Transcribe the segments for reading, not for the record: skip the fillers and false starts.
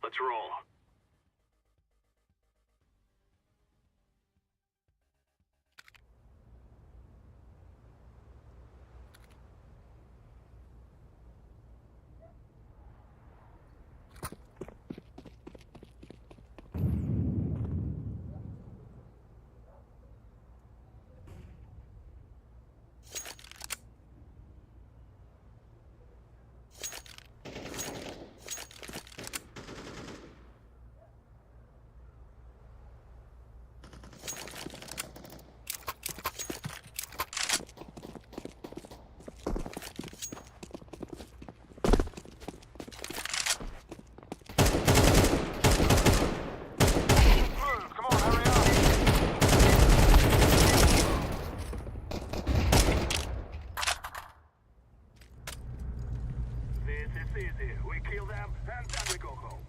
Let's roll. Easy. We kill them, and then we go home.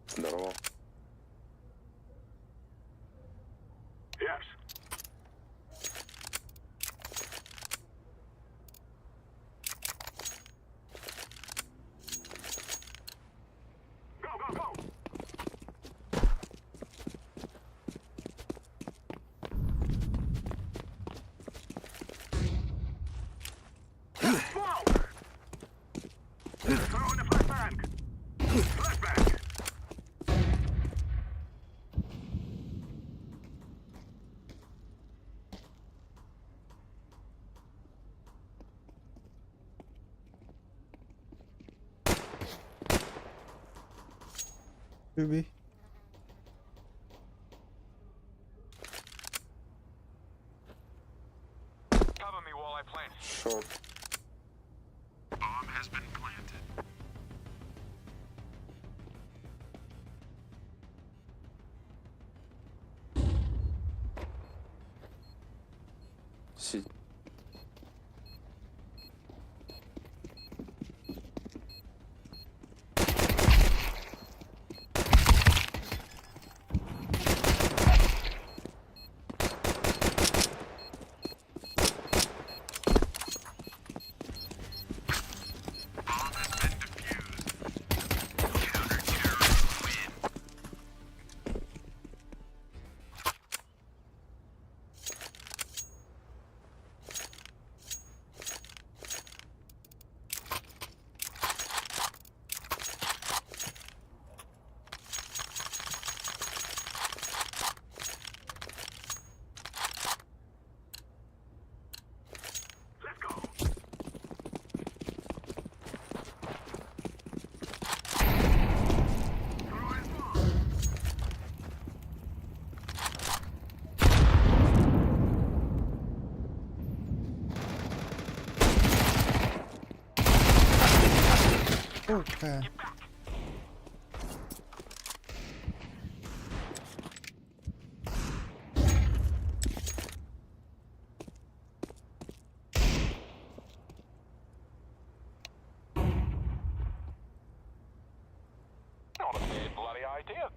Здорово. Yes. Go, go, go! Throw in the flashbang! Flashbang! Maybe. Cover me while I plant. Short. Bomb has been planted. Си. Bomb has been defused. Counter-terrorists win. Let's go. Throwing bomb. Okay. Get back. Not a bad bloody idea.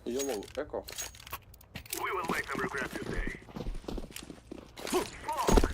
Yellow, echo. We will make them regret this day. Fog!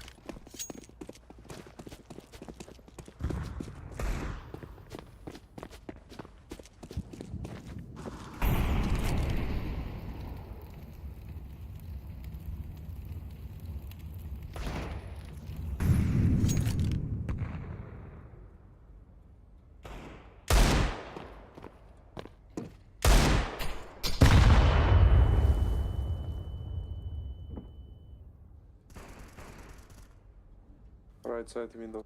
Right side window.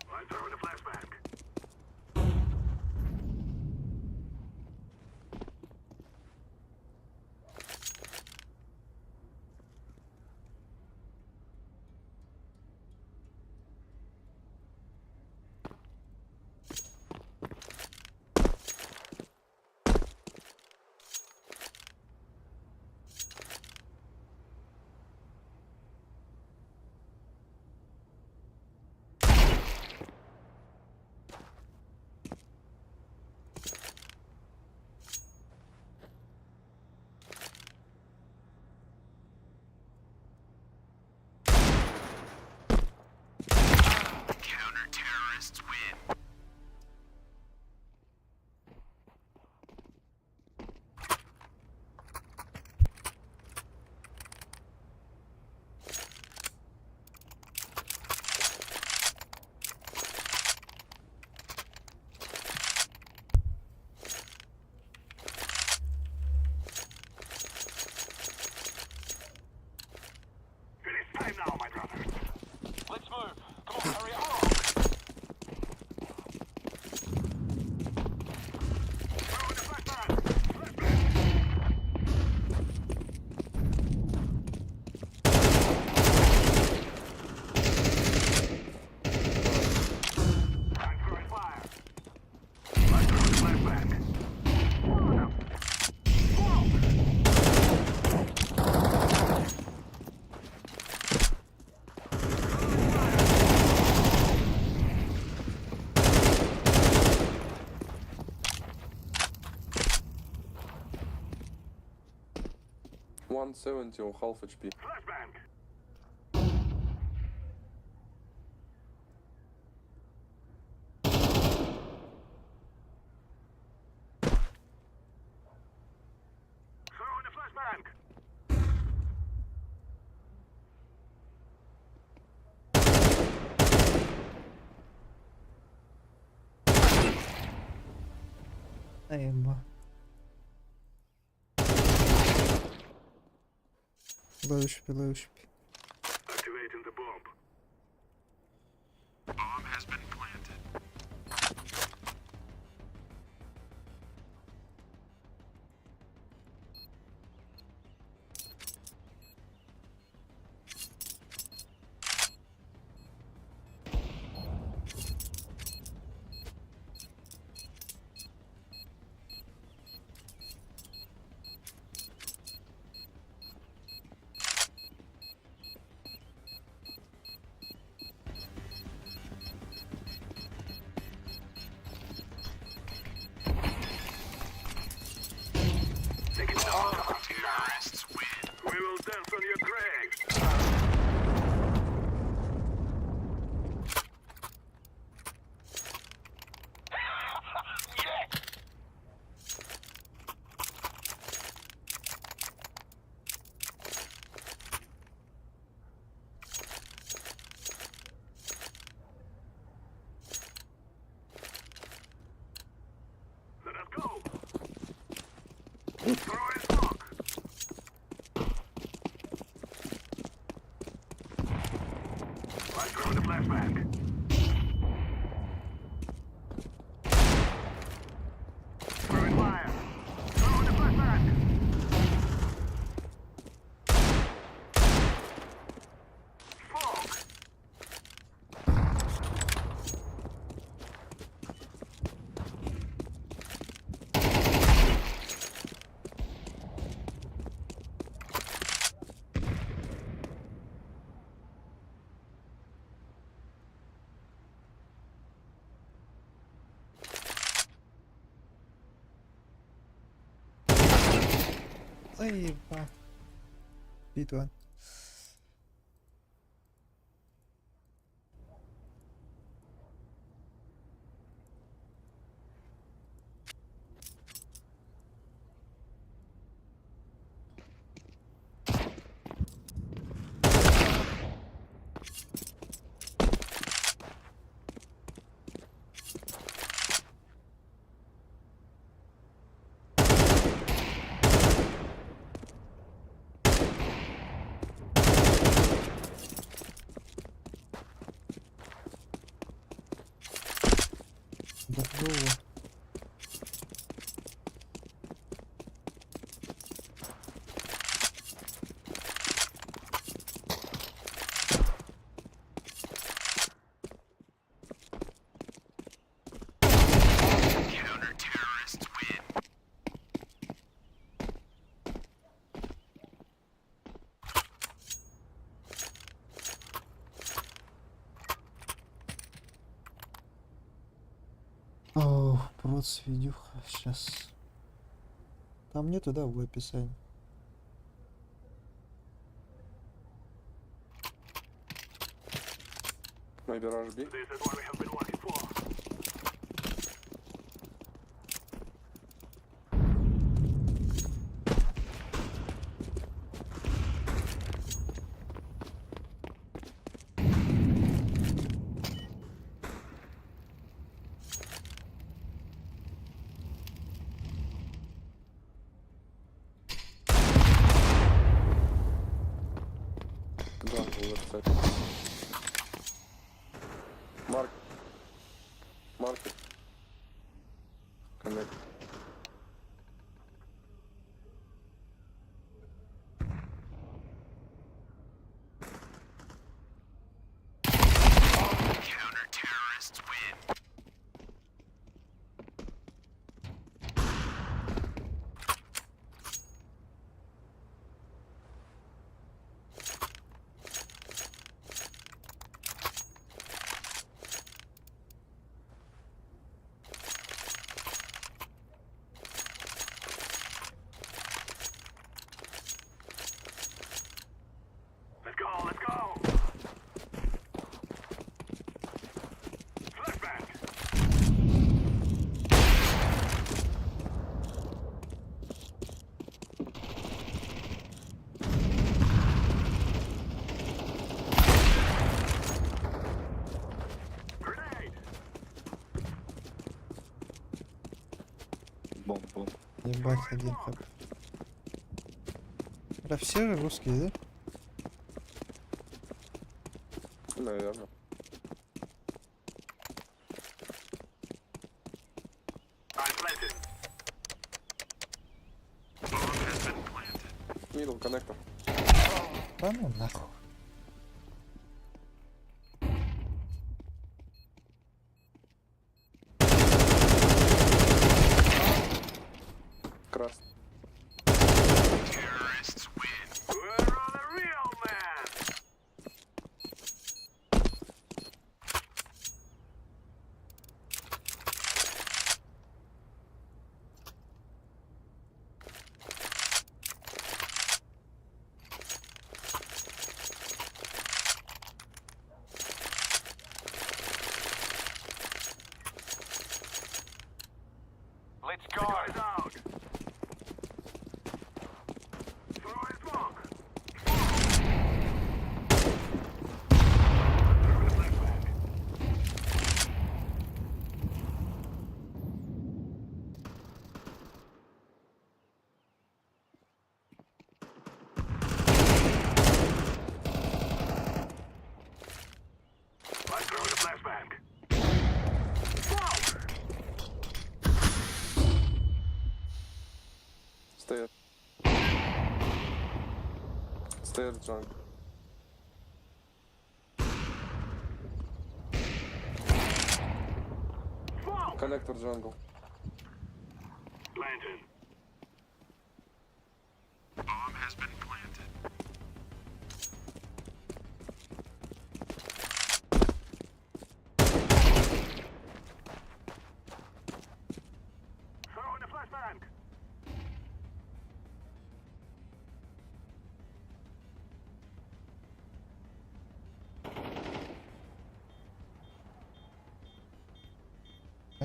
I'm throwing a flashbang. Counter-terrorists win. It is time now, my brother. Let's move. Come on, hurry up. Throw in the flashbang. I'm throwing fire. I'm throwing the flashbang. Whoa. 170 on half HP. Flashbang. Throw in the flashbang. Ejma. Low śpi, low śpi. Activating the bomb. Bomb has been planted. Terrorists win. We will dance on your grave. Yes! Let us go. Throw in smoke. I'm throwing the flashbang. Throwing fire. Throw in the flashbang. Fog. Заеба. Битва. Здорово. Counter-terrorists win. О, проц видюха. Сейчас. Там нету, да, в описании. Maybe rush B. This is what we have been working for. Jungle left side. Mark. Market. Connect. Counter-terrorists win. Let's go, let's go! Flashback! Grenade! Бомб, бомб. Ебать, один хп. Да все же русские, да? Наверное. I'm planted. Bomb has been planted. Middle connector. Да ну нахуй. Крас. Terrorists win. We're on the real man. Let's go. Guys out. Throwing smoke. Throwing a flashback. I'm throwing a flashback. Smoke. Stairs. Stairs jungle. Smoke. Connector jungle. Planted. Bomb has been planted. Throwing a flashbang.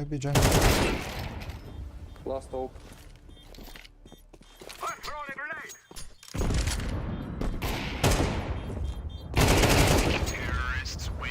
Might be jungle. Last hope. I'm throwing a grenade. Terrorists win.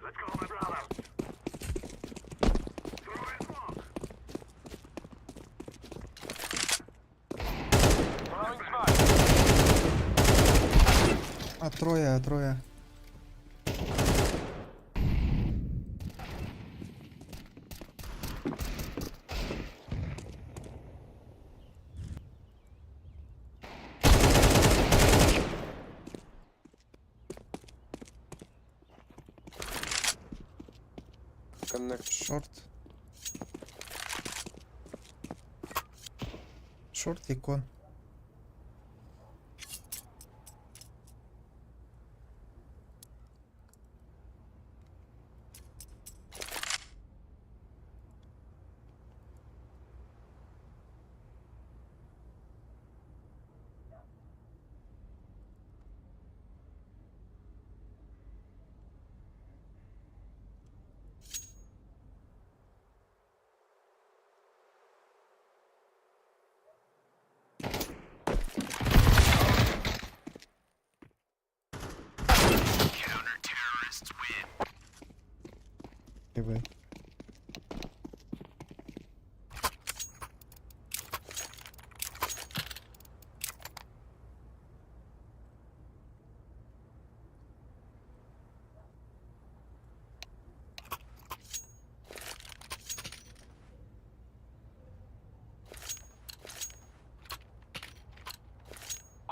Let's go, my brother. Throw in smoke. Throwing smoke. А, троє, троє. Connect. Шорт. Шорт ікон. Counter-terrorists win. Диви.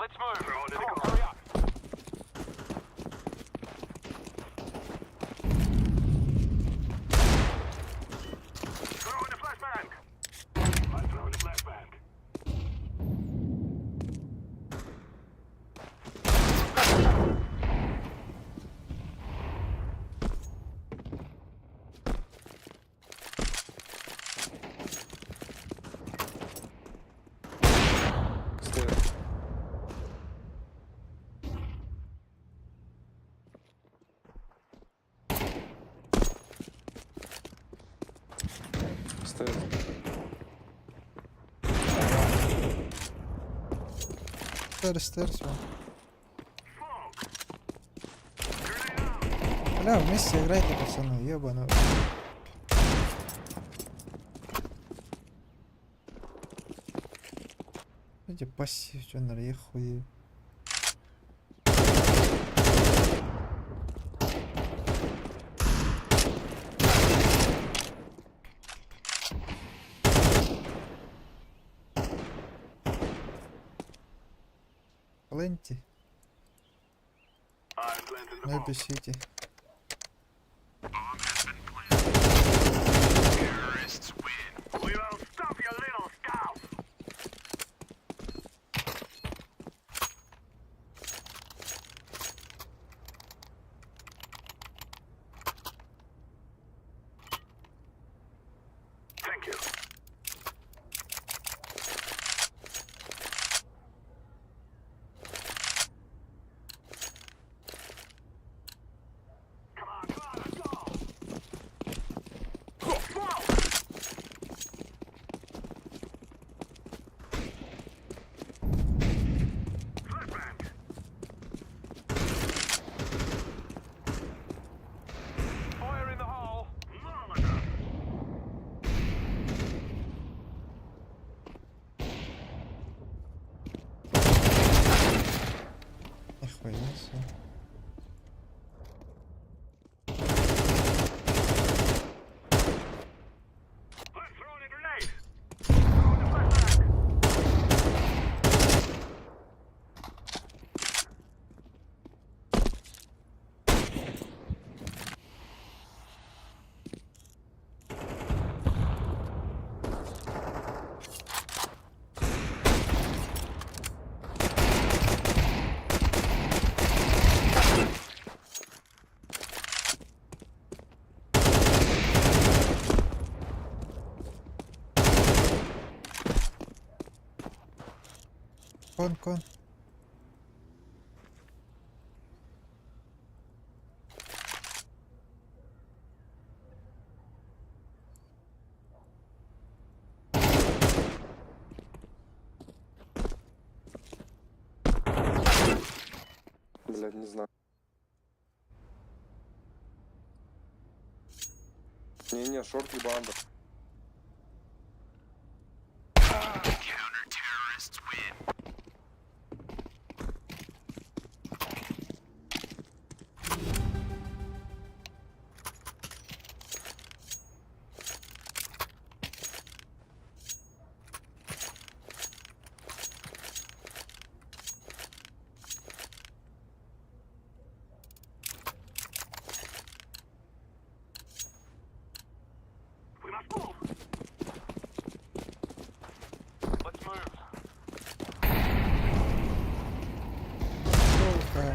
Let's move. Come on, hurry up. Throw in the flashbang. I'm throwing the flashbang. Stairs. Stairs. Стέρс, вон. Smoke. Grenade out. Бля, вместе играйте, пацаны, ебану. Эти пассивчонер, я хуею. Пленти, I'm planting the maybe bomb. city. Bomb has been planted. Terrorists win. We will stop your little scout. Thank you. Come on, let's go. Whoa! Flashbang. Fire in the hole. Molotov. Нихуя себе. I'm throwing a grenade. Throwing the flashbang. Кон. Блядь, не знаю. Не, шорт и банда. Counter-terrorists win. We must move. Let's move. Сука.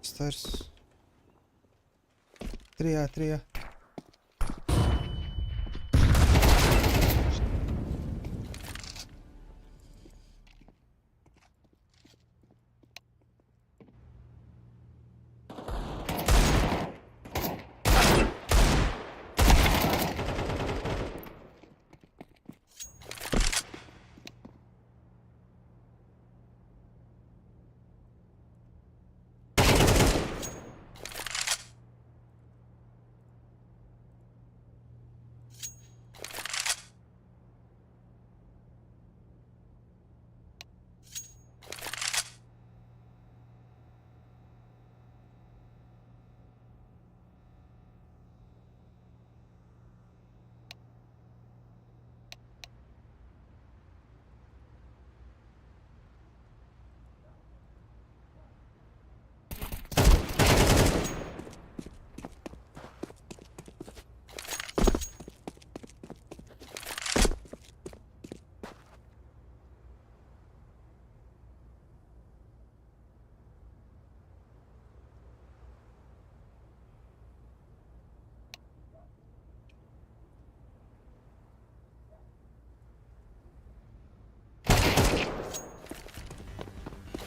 Stairs. 3A.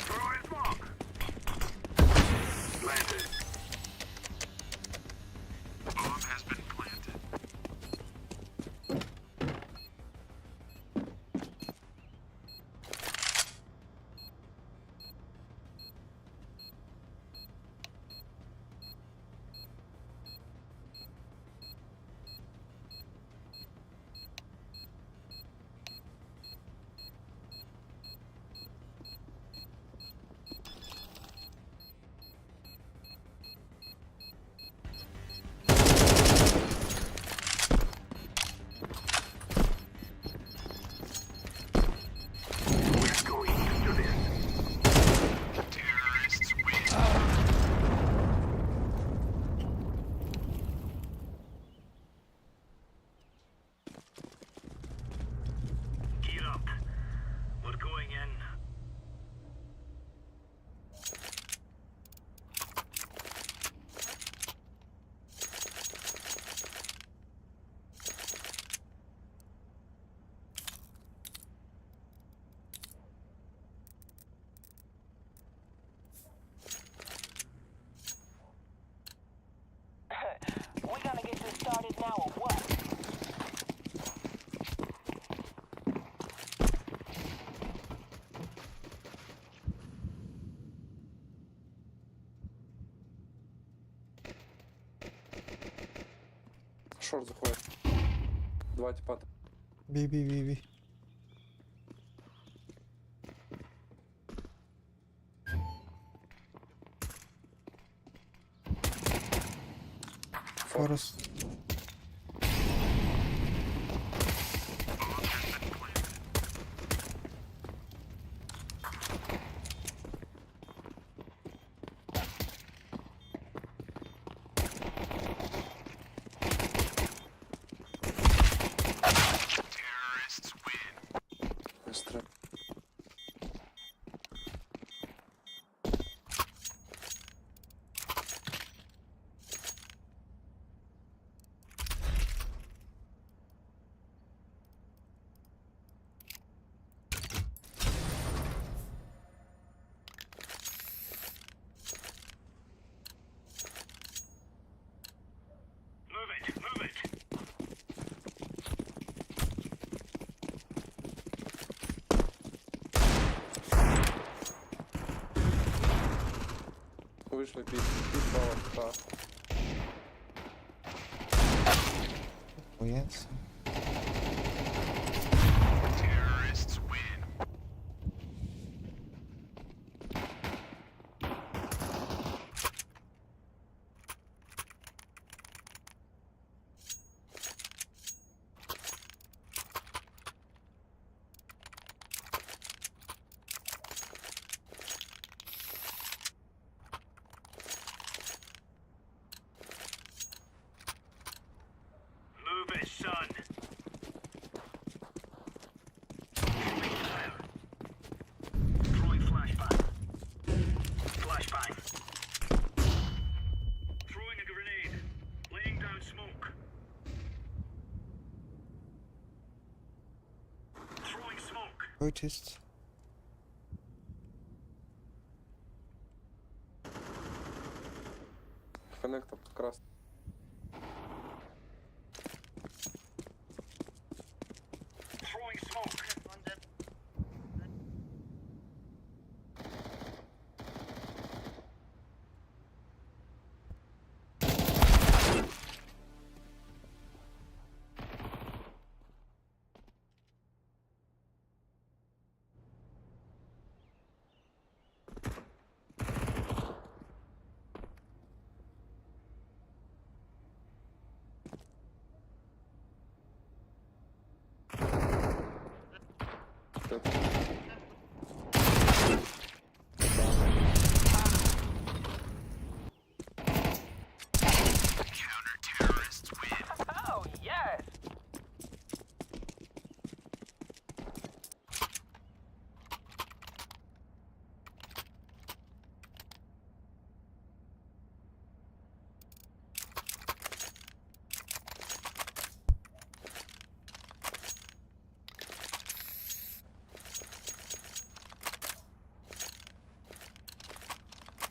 Throwing smoke. Planted. Bomb has been planted. We're going after this. Terrorists win. Get up. We're going in. We gonna get this started now or what? Шорт заходит. Два типа. Би. Форест. Terrorists win. Быстро. вышли пить бала, Бояться. Terrorists win. Move it, son. Throwing flashbang. Flashbang. Throwing a grenade. Laying down smoke. Throwing smoke. Purchased. Коннектор под красный. Throwing smoke. Counter-terrorists win. Oh, yes!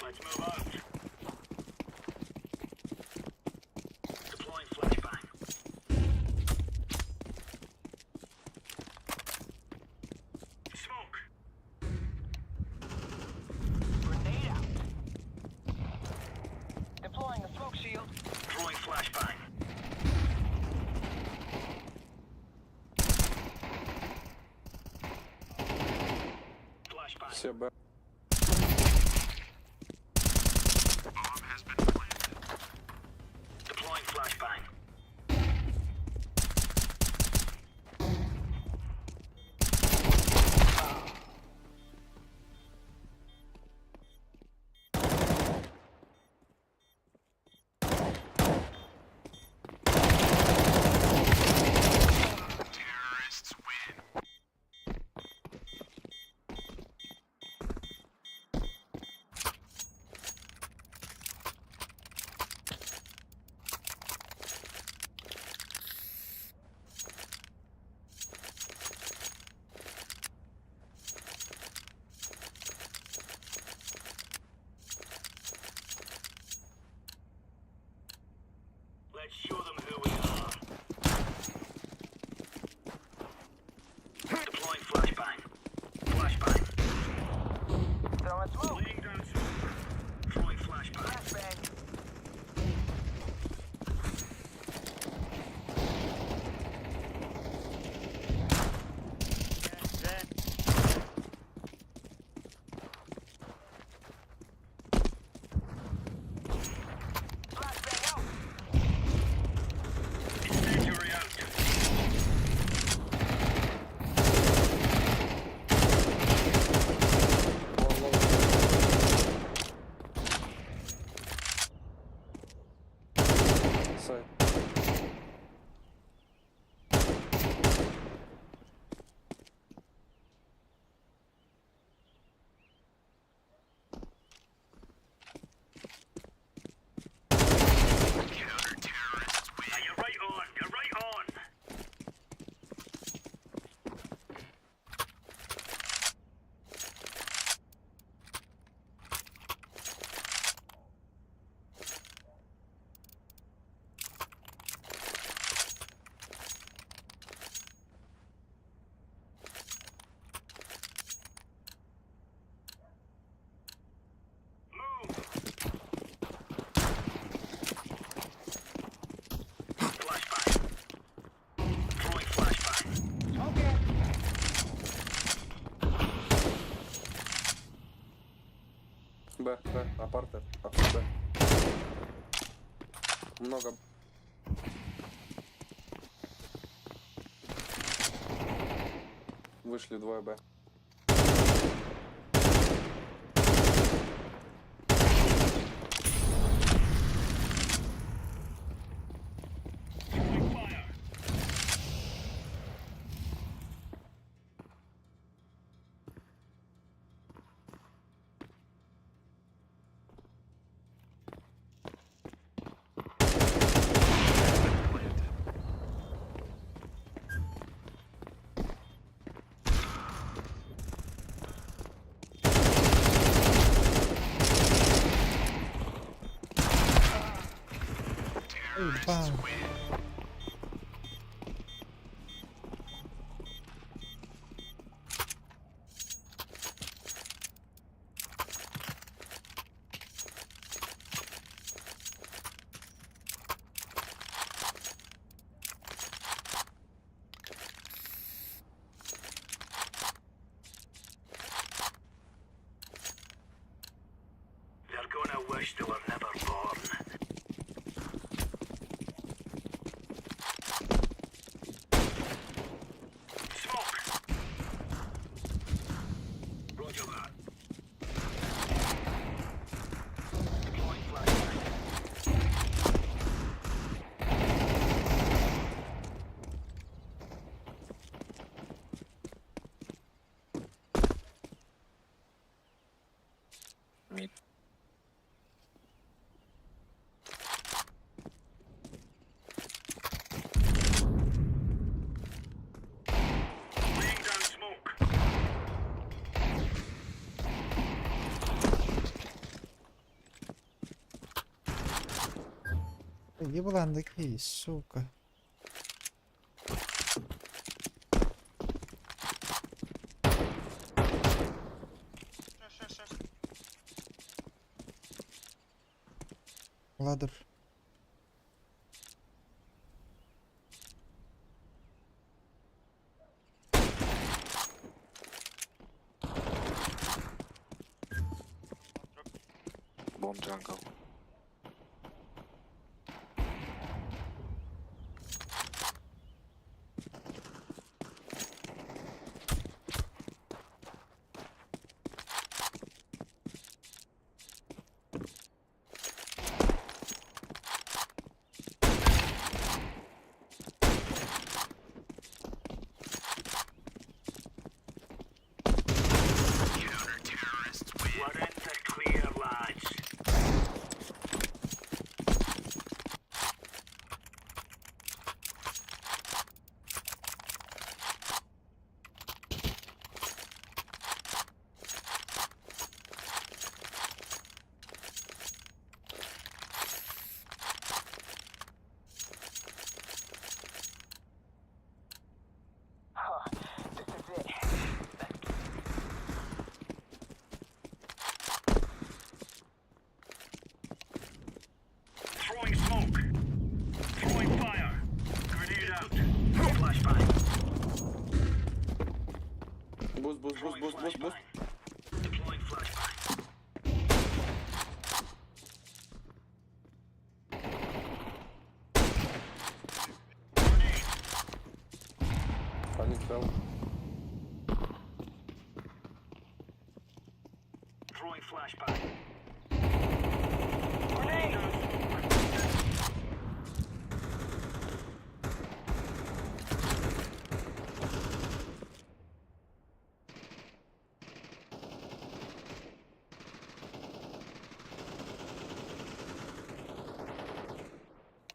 Let's move out. Deploying flashbang. Smoke. Grenade out. Deploying a smoke shield. Throwing flashbang. Flashbang. Все Б. Bomb has been planted. Deploying flashbang. Terrorists win. Б, апарты, апарты. Много. Вышли двое Б. Ей, бам! They're gonna wish they were never born. Smoke! Roger that. Deploying flashbang. Мид. Laying down smoke. Еблан такий, сука. Ладер. Бомб джангл. Counter-terrorists win. We're in the clear, lads. Huh. This is it. Throwing smoke. Throwing fire. Grenade out. Flashbang. Буст, буст, буст, буст, буст, буст. Deploying flashbang. Grenade. Один фел. Throwing flashbang. Grenade!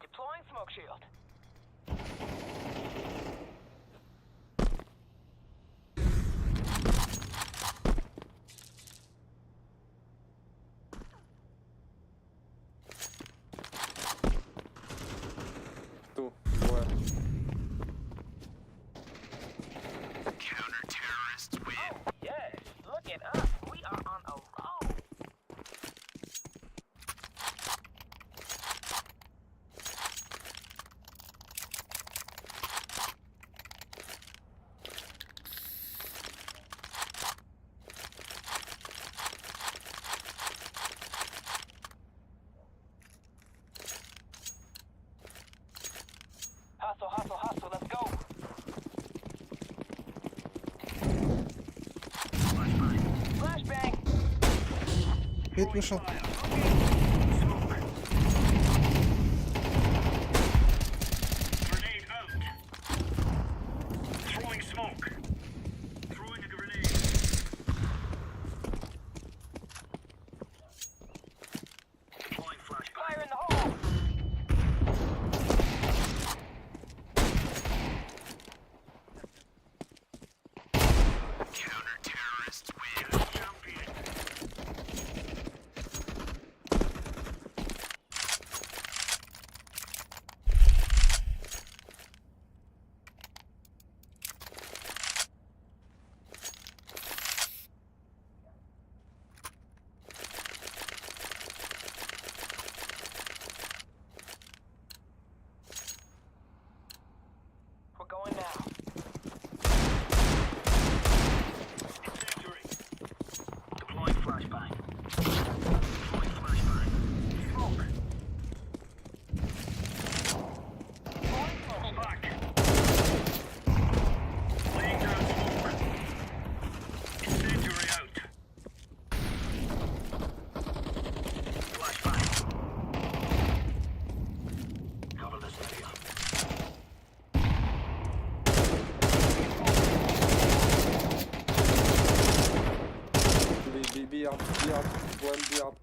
Deploying smoke shield. Мид вышел. Grenade out. Throwing smoke. Throwing a grenade. Deploying flashbang. Fire in the hole! Counter-terrorists win. Champion. We're going now. Incendiary. Deploying flashbang. Deploying flashbang. Smoke. Fall back. Laying down smoke. Incendiary out. Flashbang. Cover this area. B up, one B up.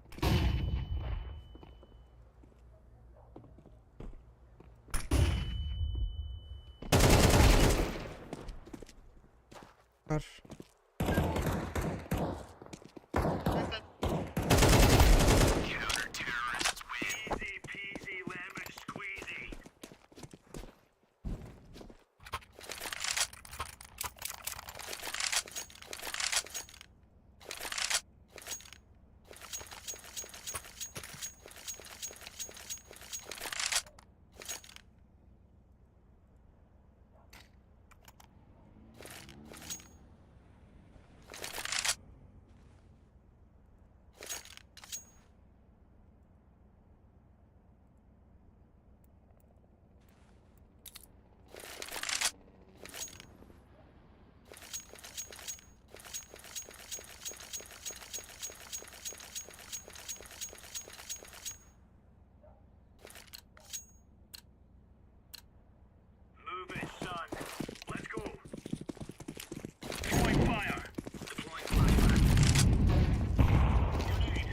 Karşı. Counter-terrorists win. Easy peasy lemon squeezy. Move it, son. Let's go. Throwing fire. Deploying flashbang. Grenade.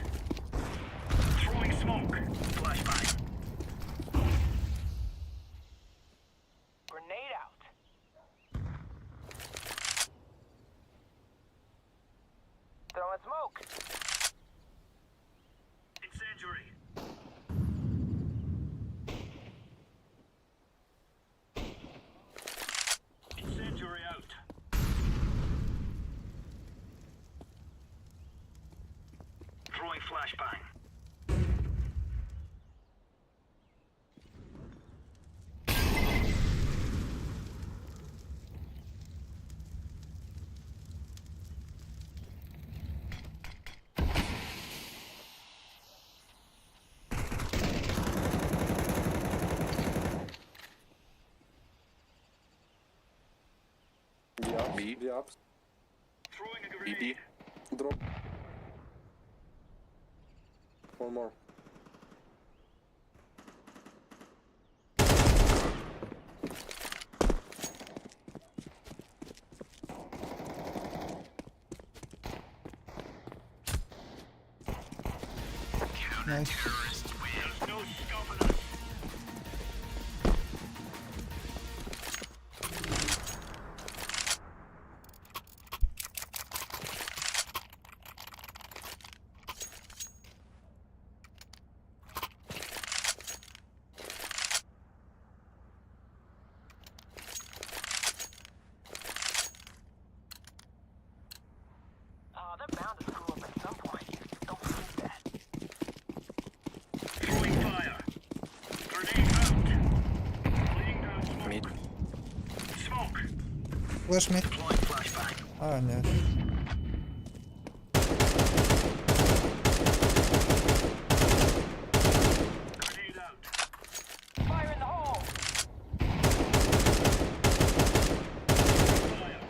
Throwing smoke. Flashbang. Grenade out. Throwing smoke. Incendiary. Incendiary out. Throwing flashbang. B up. Throwing a B, grenade. drop. One more. Nice. There's no stopping us. They're bound to screw up at some point. Don't forget that. Throwing fire. Grenade out. Laying down smoke. Mid. Smoke. Флеш мид. Deploying flashbang. А, нет. Grenade out. Fire in the hole! Fire.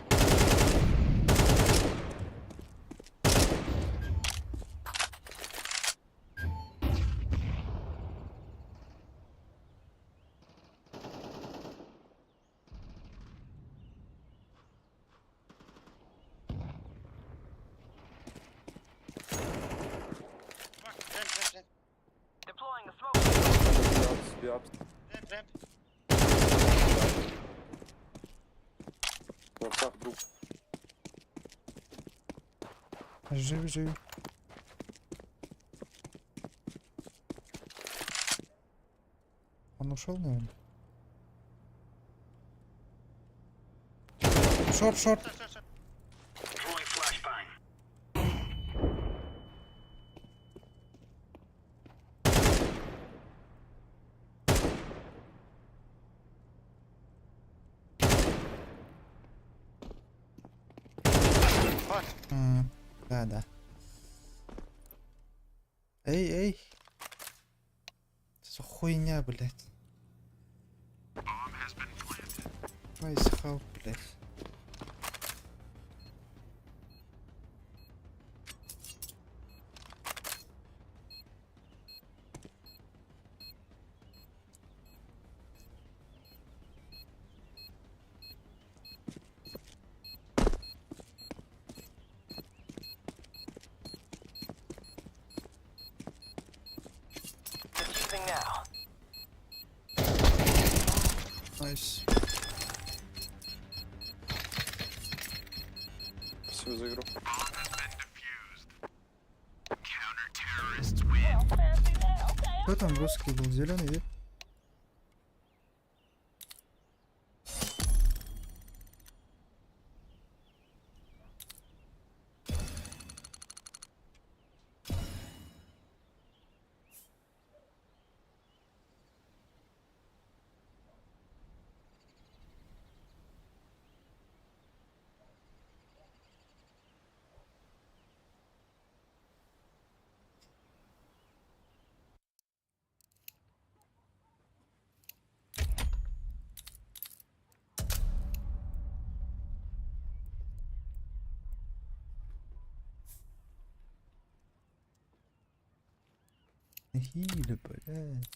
up. Ramp, ramp. Ворсах друг. Живи, живи. Он ушел, наверное? Шорт, шорт. Short, short, short. Throwing flashbang. What? Да, да. Эй, эй. Что за хуйня, блядь? Bomb has been planted. Айсхау, блядь. Diffusing now. Найс. Спасибо за игру. Bomb has been defused. Counter-terrorists win. Well, fancy that. Okay. Кто там русский был? Зеленый, да? Хиля, блядь.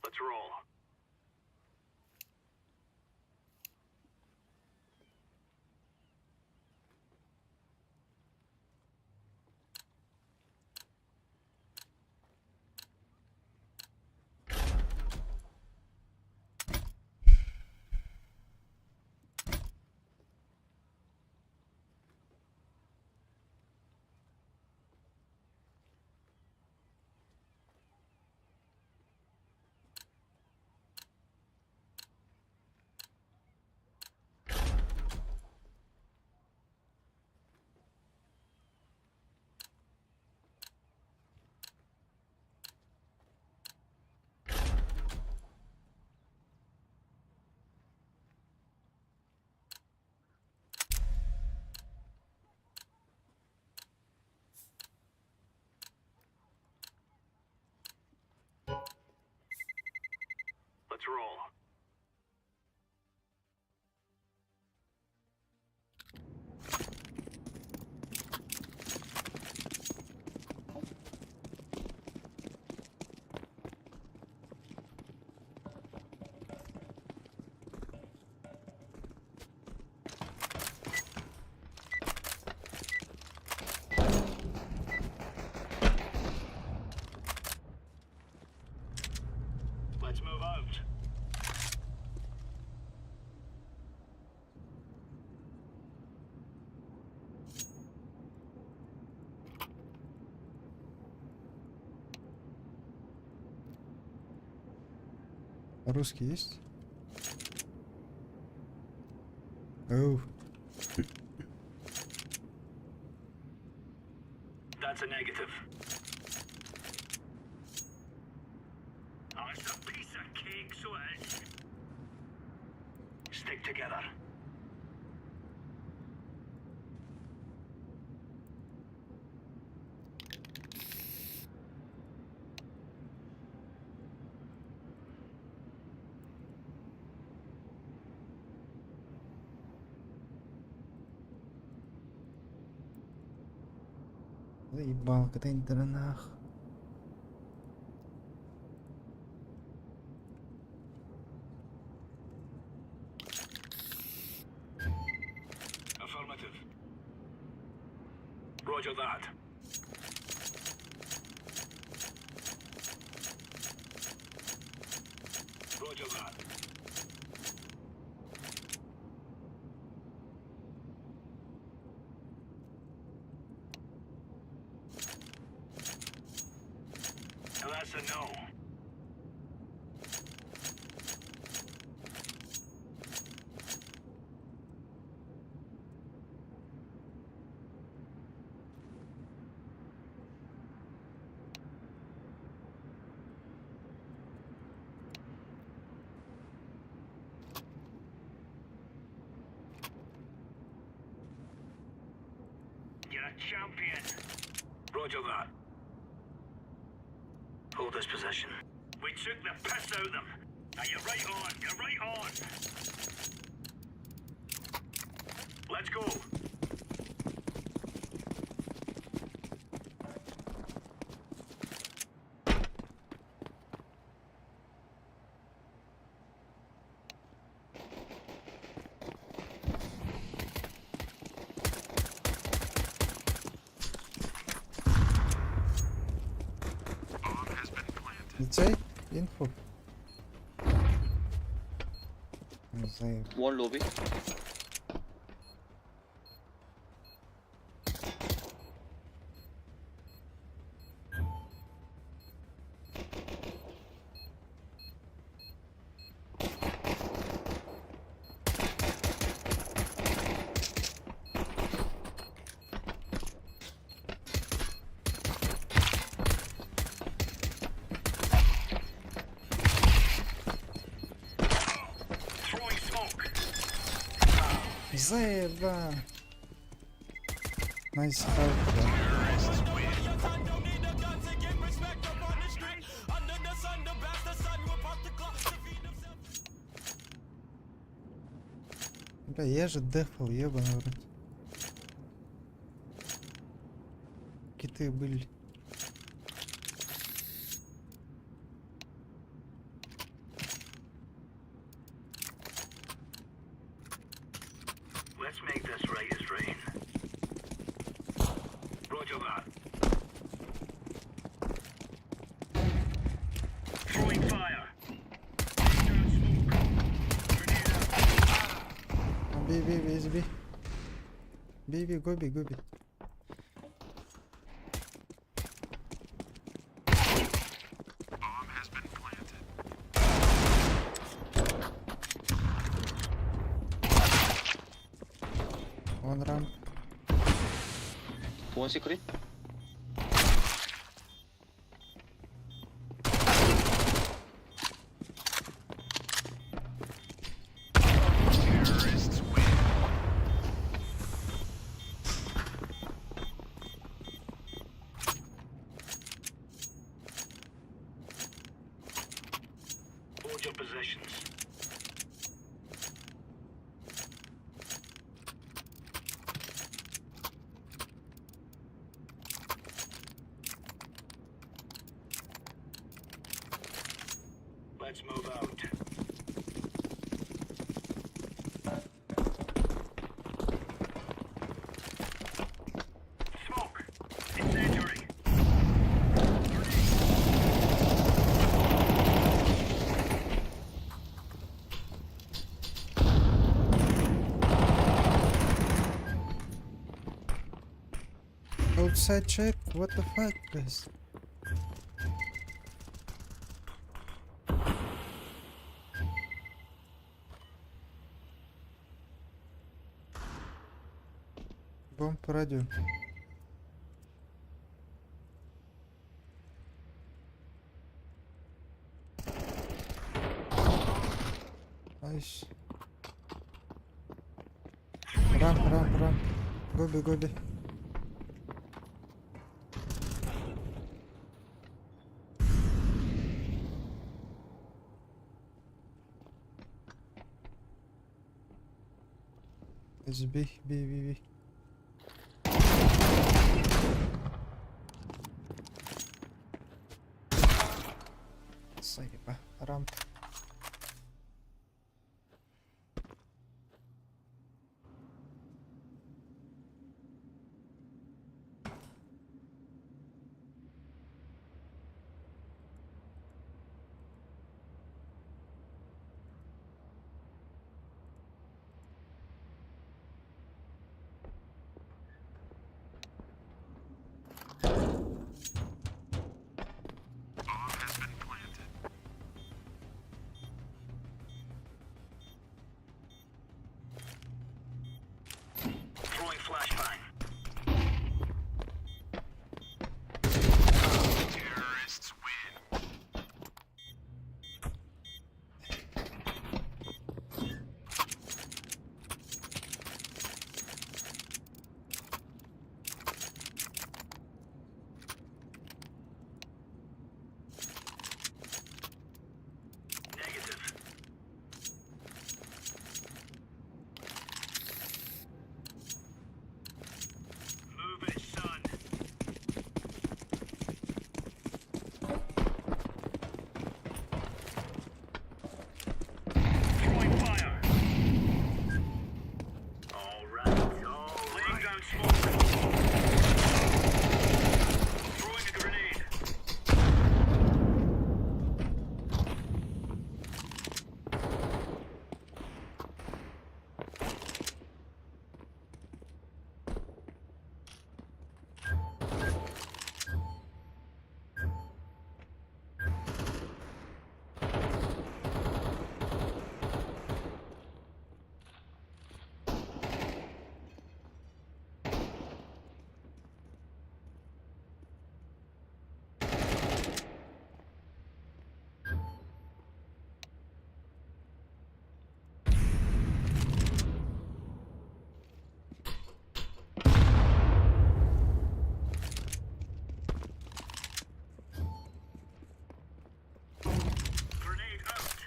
Let's roll. Русский есть? Оу. That's a negative. Oh, it's a piece of cake, so it is. Stick together. Заебал контейнер нах. Affirmative. Roger that. Roger that. Now that's a no. You're a champion. Roger that. Hold this position. We took the piss out of them. Now you're right on. You're right on. Let's go. Цей інфо. Заеб. One lobby. Throwing smoke. Заеба. Найс хелп, да. Бля, я же дефал, ебаный в рот. Киты были. Let's make this right as rain. Roger that. Throwing fire. Smoke. Grenade out. Бей, забей. Бей, гоби. Bomb has been planted. Вон рамп. One secret. Terrorists win. Hold your positions. Let's move out. Smoke! Incendiary! Outside check, what the fuck, guys? Бомб по радио. Айс. Рам. Гоби. Бей. Сайба, рамп. Bomb has been planted. Throwing flashbang. Terrorists win. Negative. Move it, son. Throwing fire. All right. Laying down smoke. Throwing a grenade. Grenade out.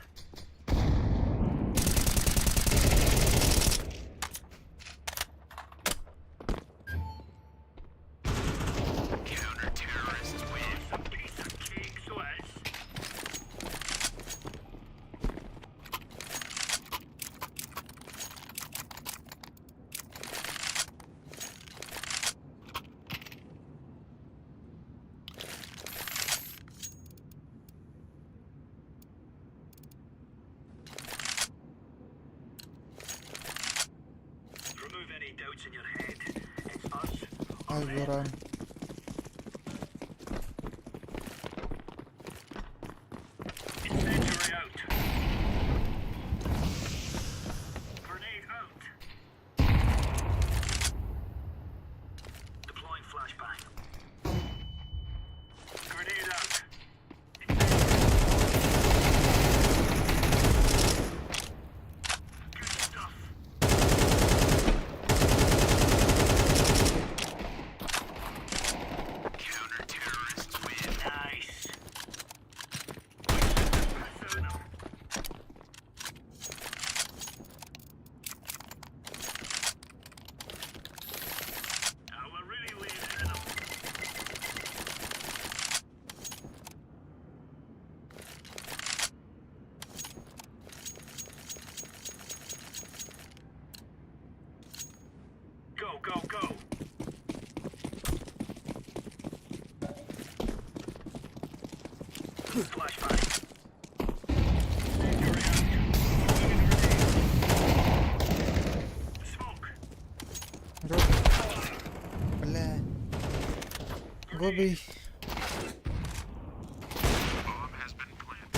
Counter-terrorists win. A piece of cake, Suez. Remove any doubts in your head. It's us. or them. Айва, рам. Incendiary out. Grenade out. Deploying flashbang. Grenade out. Good stuff. Counter-terrorists win. Nice. Persona. We're really laying into them. Go. Flashbang. Incendiary out. Smoke. Гоби. Бля. Гоби. Bomb has been planted.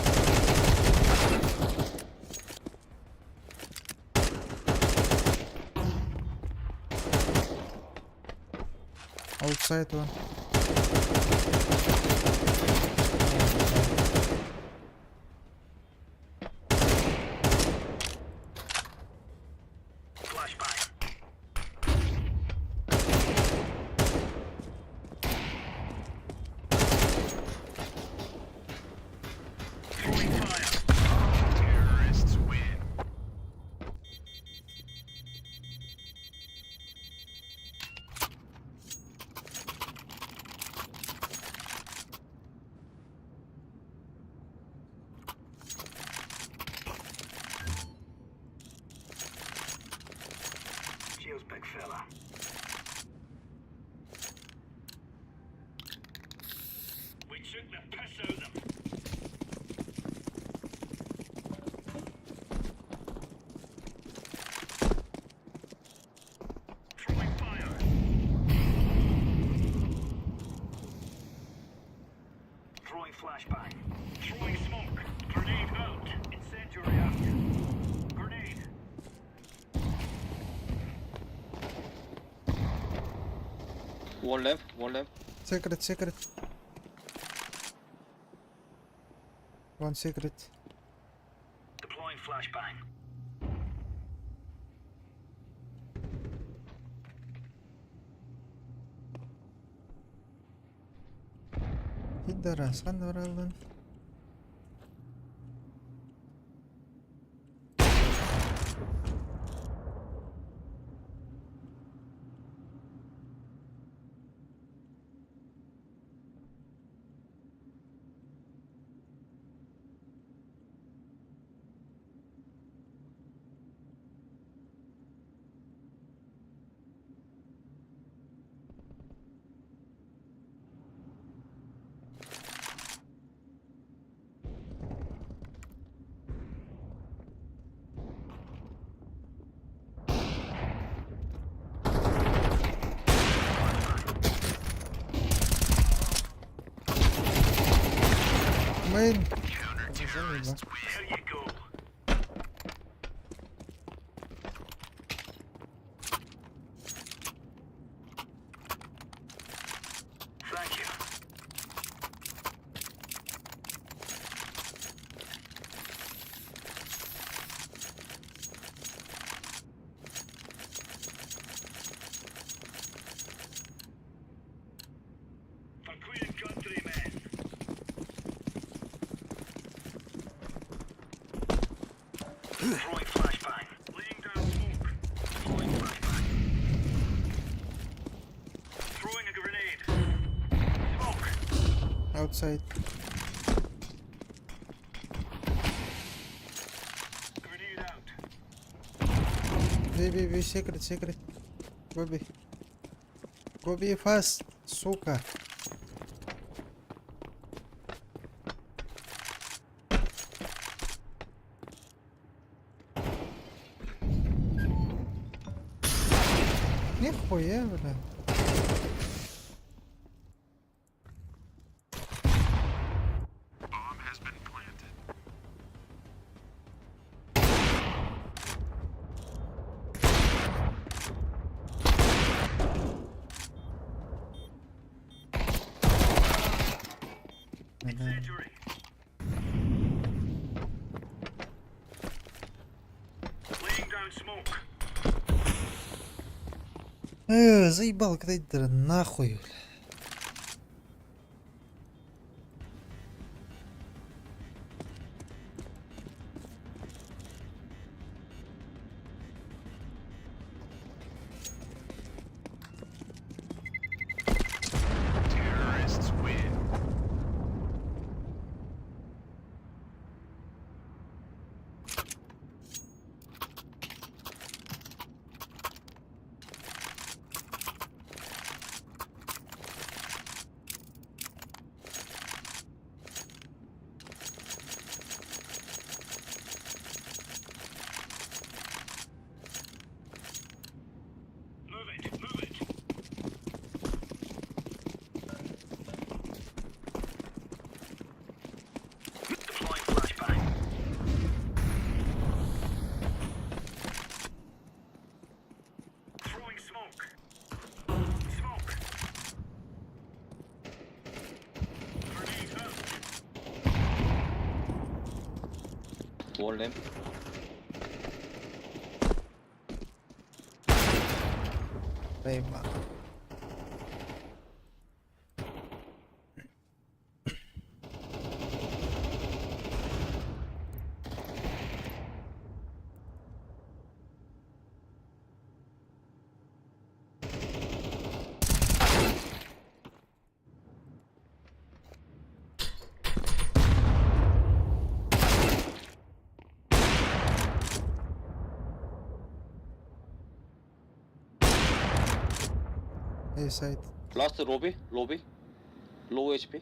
Outside one. Flashbang. Throwing fire. Terrorists win. Cheers, big fella. We took the piss out of them. Throwing fire. Throwing flashbang. Throwing smoke. Grenade out. Incendiary out. Grenade. One left, one left. Secret, secret. One secret. Deploying flashbang. Hidara, sen de oradan. Main. Counter-terrorists win. There you go. Thank you. For Queen and Country, men. Throwing flashbang. Laying down smoke. Throwing flashbang. Throwing a grenade. Smoke. Outside. Grenade out. B, secret, secret. Go B. Go B fast, сука. Нихуя, бля. Bomb has been planted. Incendiary. Laying down smoke. Заебал грейдера, нахуй. Terrorists win. One lamp. Prima. A side. Last lobby. Low HP.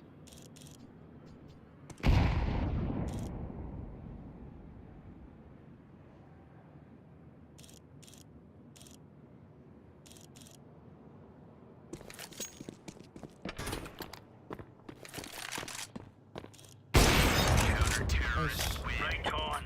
Nice. Right on.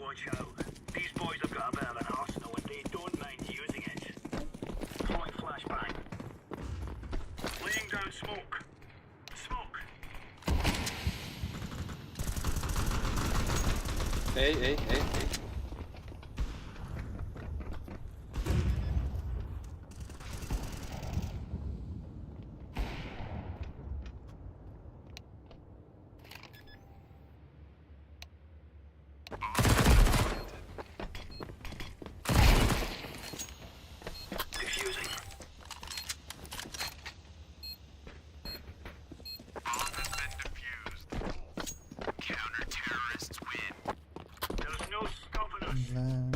Watch out. These boys have got a bit of an arsenal and they don't mind using it. Throwing flashbang. Laying down smoke. Smoke. Hey. Defusing. Bomb has been defused. Counter-terrorists win. There's no stopping us. Lan.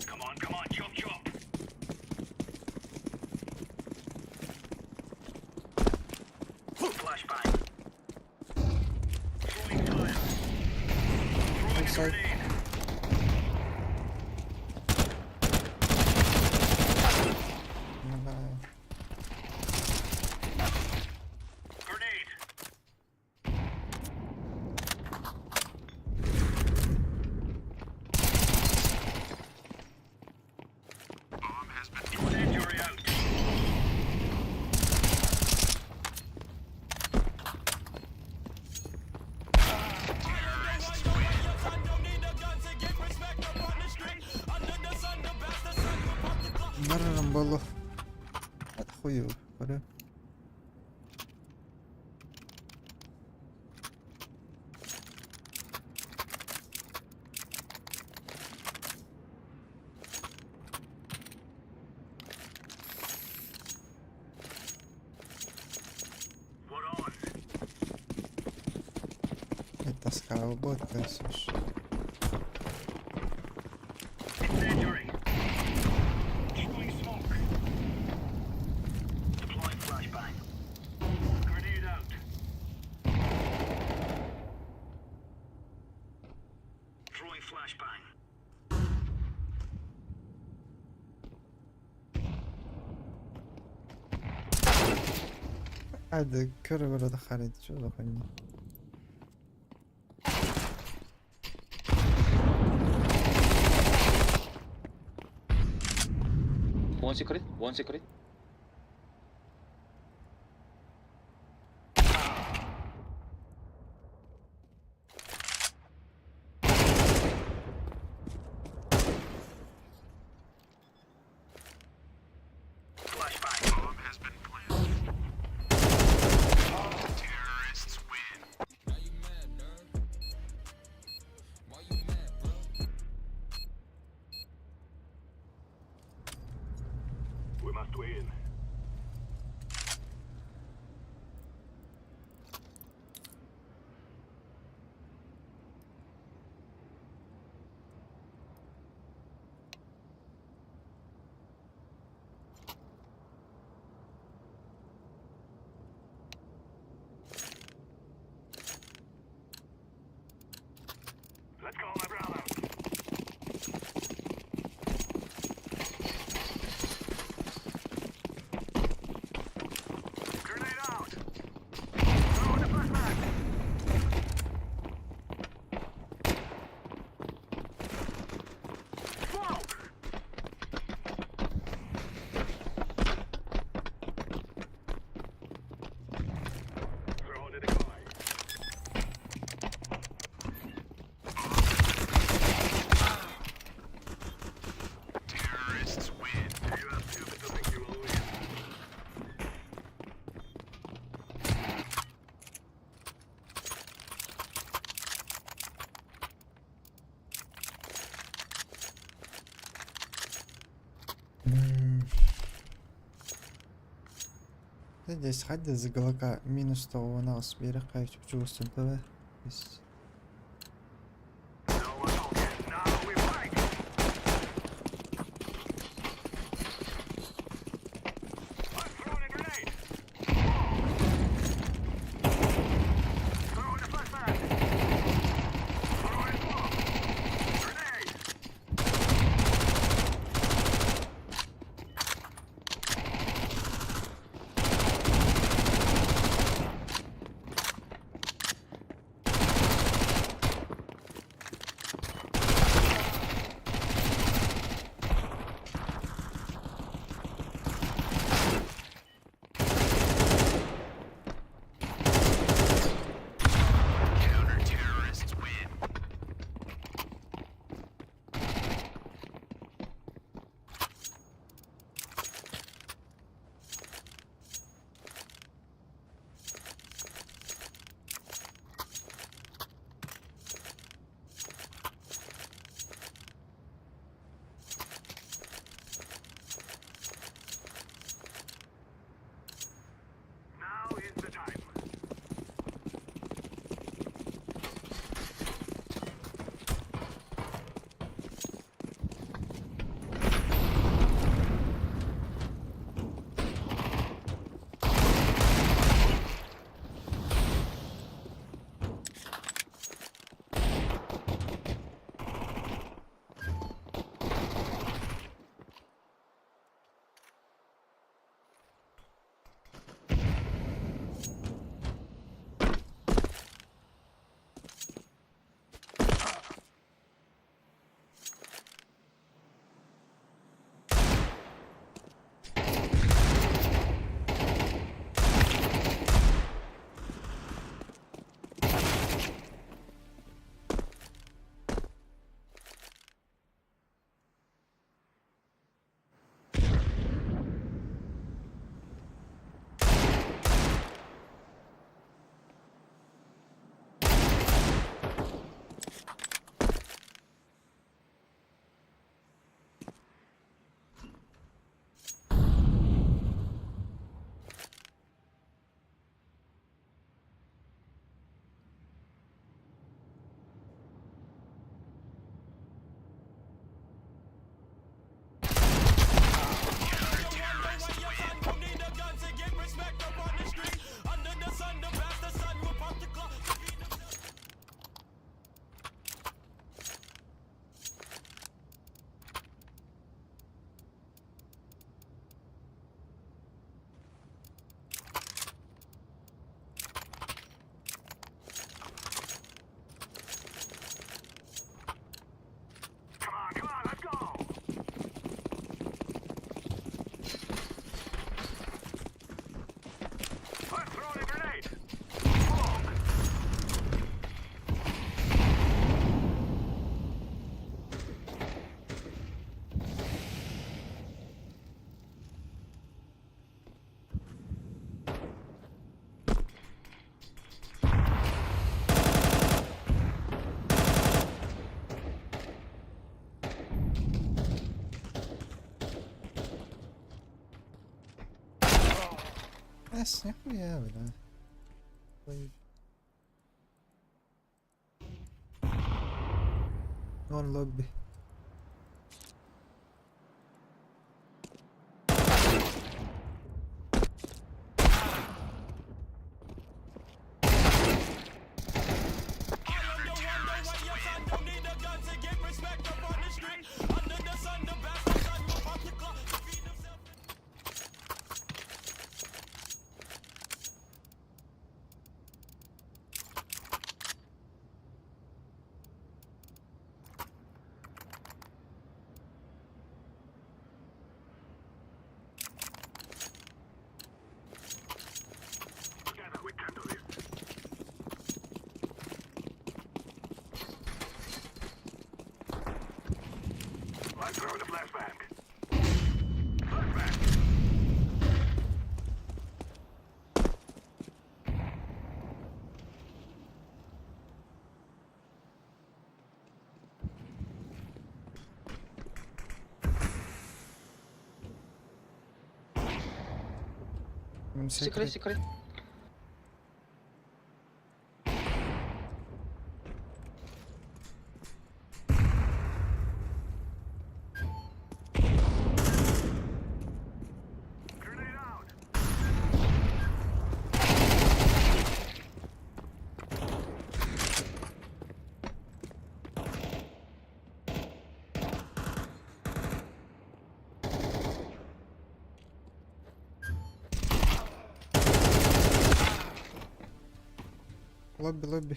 Come on, chop chop. Flashbang. Throwing fire. Throwing a Outside. grenade. Lan. Grenade. Bomb has been incendiary out. مرة بالله أخوي ولا We're on. Taskała botka już. Incendiary. Throwing smoke. Deploying flashbang. Grenade out. Throwing flashbang. عاد كره ولا دخلت شو دخلنا One secret. Flashbang. Bomb has been planted. Terrorists win. We must win. Здесь ходить за голока минус 100 у нас берега чувствуем ТВ. No one will get. Now we fight. I'm throwing a grenade. Throwing a flashbang. Throwing a bomb. Grenade. Counter-terrorists win. Now is the time. Come on, let's go. I'm throwing a grenade. Smoke. Нихуя, бля. Вон лобби. One 시크릿 secret. 시크릿. Grenade out. Lobby, lobby.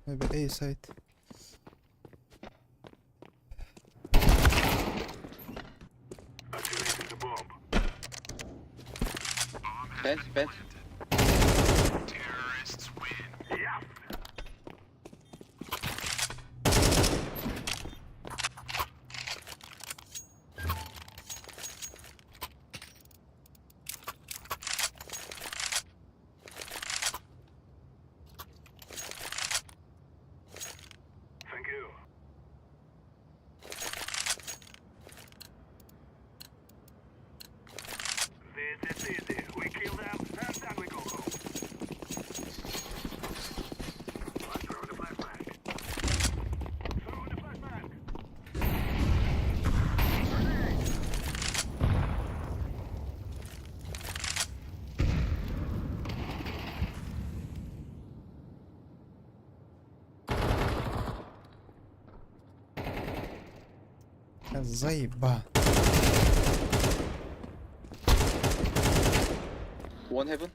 Maybe A side. Activating the bomb. 벤 벤. Terrorists win. Yeah. Thank you. This is easy. We kill them, and then we go home. Let's throw the flashbang. Throw in the flashbang. Grenade. Заеба. 원 헤븐.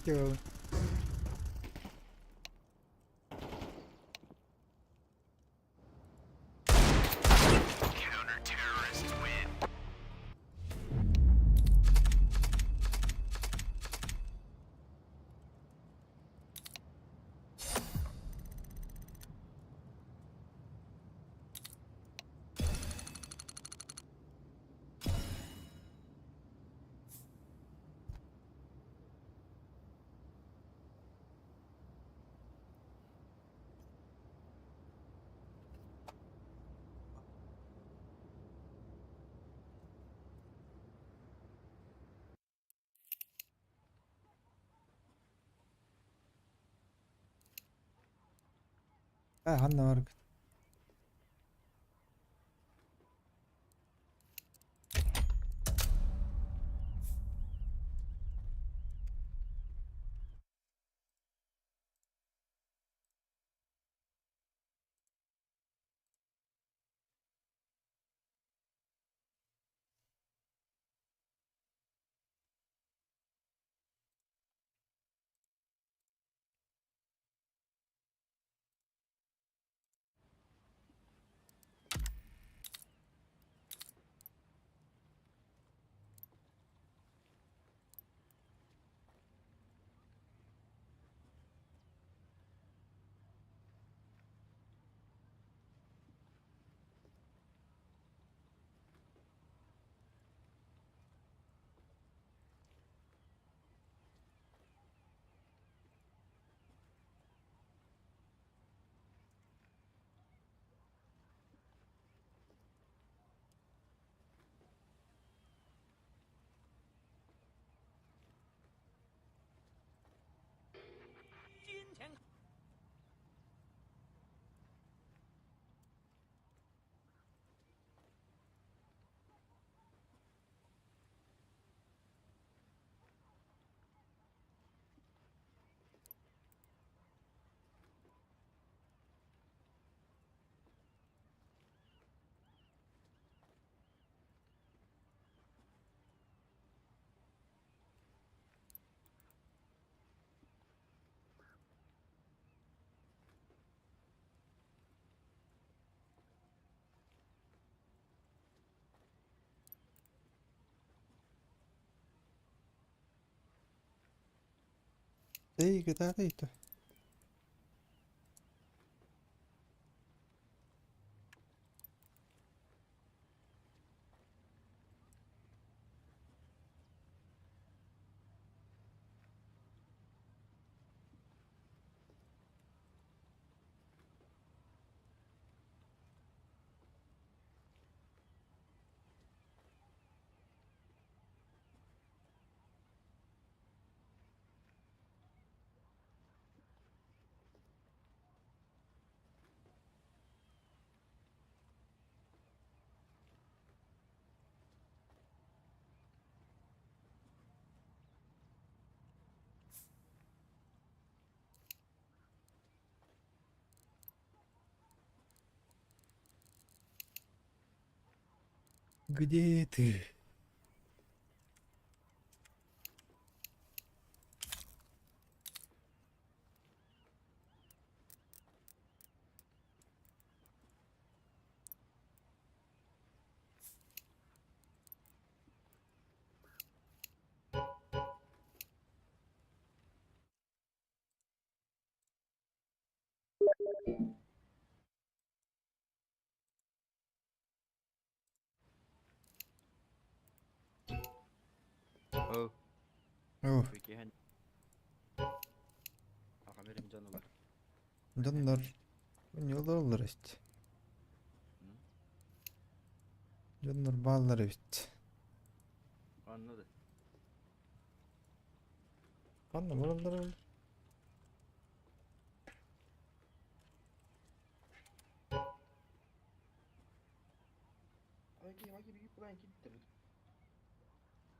Yo. عنا ورقة. Sí, ¿qué tal, listo? Где ты? Oh, Oh, Wikihan. Akamerim canavar. canlar. Yollar işte. Canlar bağları bitti. Anladı. Anlam oraları.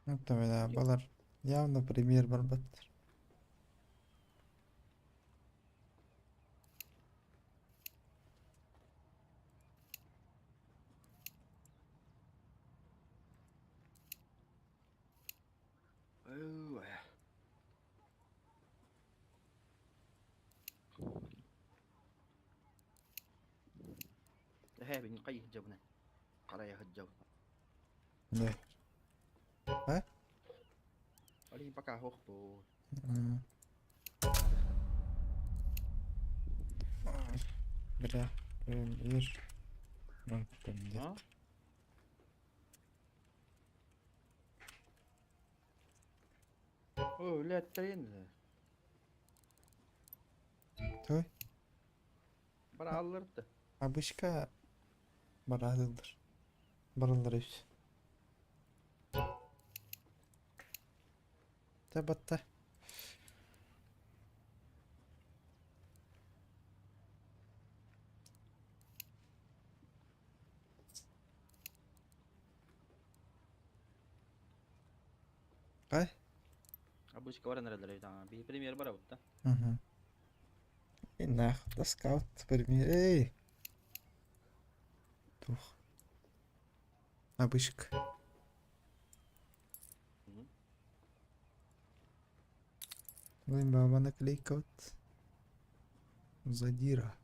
Muhtemelen balar. Явно премьер барбаттır. Oh, بنقي hijaunya. Karaya hijau. 네. 에? Paling pakai hook tuh. 음. Bırak. Bir. Baktım diye. Hah? Oh, lihat tren. Toy. Para alırdı. Abışka. Barahıldır. Barıldır hepsi. Tabatta. Kay. Abis kawaran dari tangan. Bi premier bara utta. Hı hı. Nah, da scout premier. Ey. Tuh. Abışk. Блин, баба наклейка вот. Задира.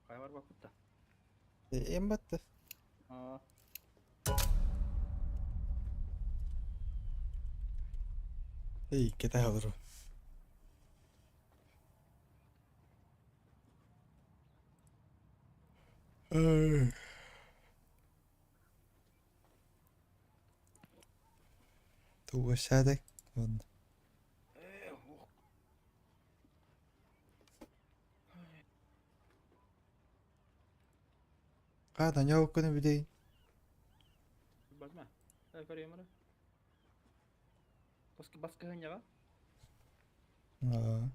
Kayak war bak utta. En battı. Ah, İyi, kita alır o. Ay. Tu aşağıda. Lan. Qadan yok kuna bir değil. bas mah. Kaya mana? Bas kehanya kah? Aa.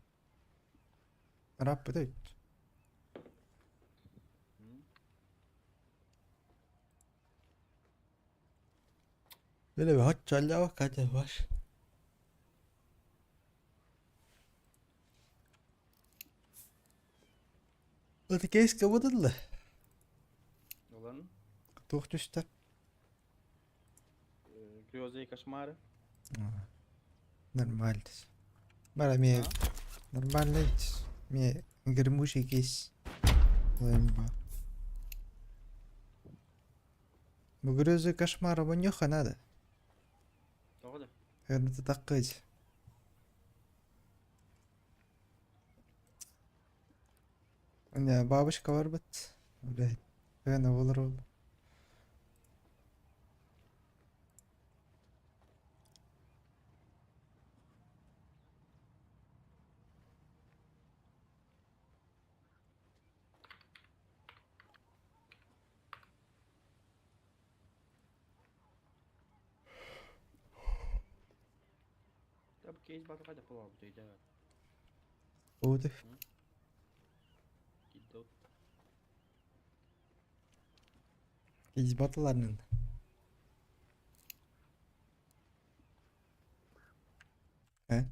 Rap değil. Böyle bir hat çalla bak hadi var. Hadi kes kapatıldı. Olan Tuh düştü. Gryoza'yı kaşmar. Нормально. Бара ми Ha? нормально. Ми гремучий кейс. Лэмба. Bu gürüzü kaşmara bu yok надо. Doğru da. Это такой. Не, бабушка var bit. Блядь. Ben olur oldu. Ya bu case batı kayda pulau bu teyze. Oldu. Gitu. Biz batılarının. He?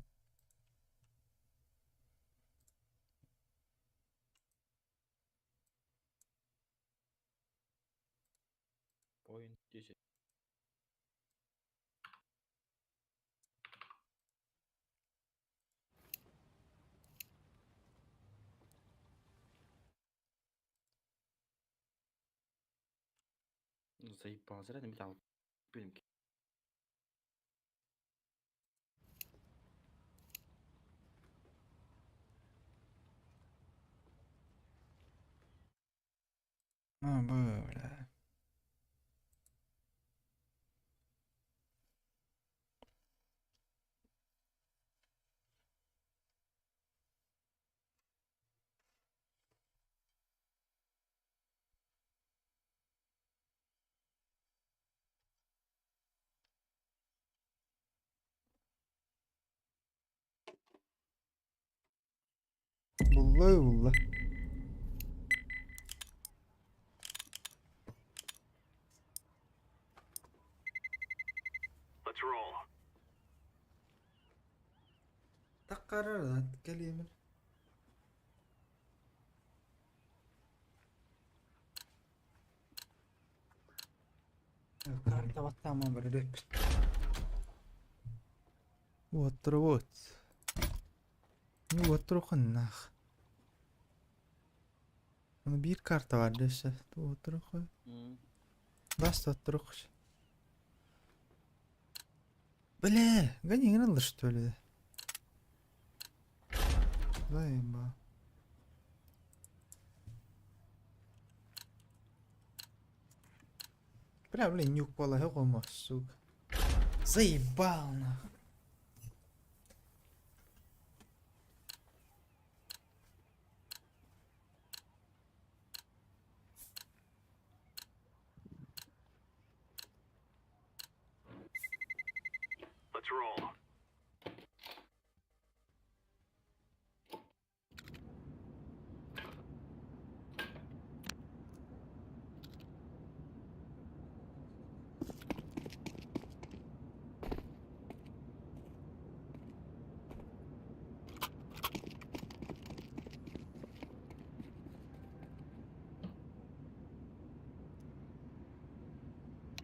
Point diyecek. Заебал, зря не металл. Блин, Ha böyle. Bulla. Let's roll. تقرر ذات كلمة. الكارتة والطعم بردك. واتروت. واترو خناخ. أنا bir karta vardı işte. Oturuk. Bas oturuk. Бля, гони, не надо что ли? Заеба. Бля, блин, нюк положил кома, сука. Заебал нахуй. Let's roll.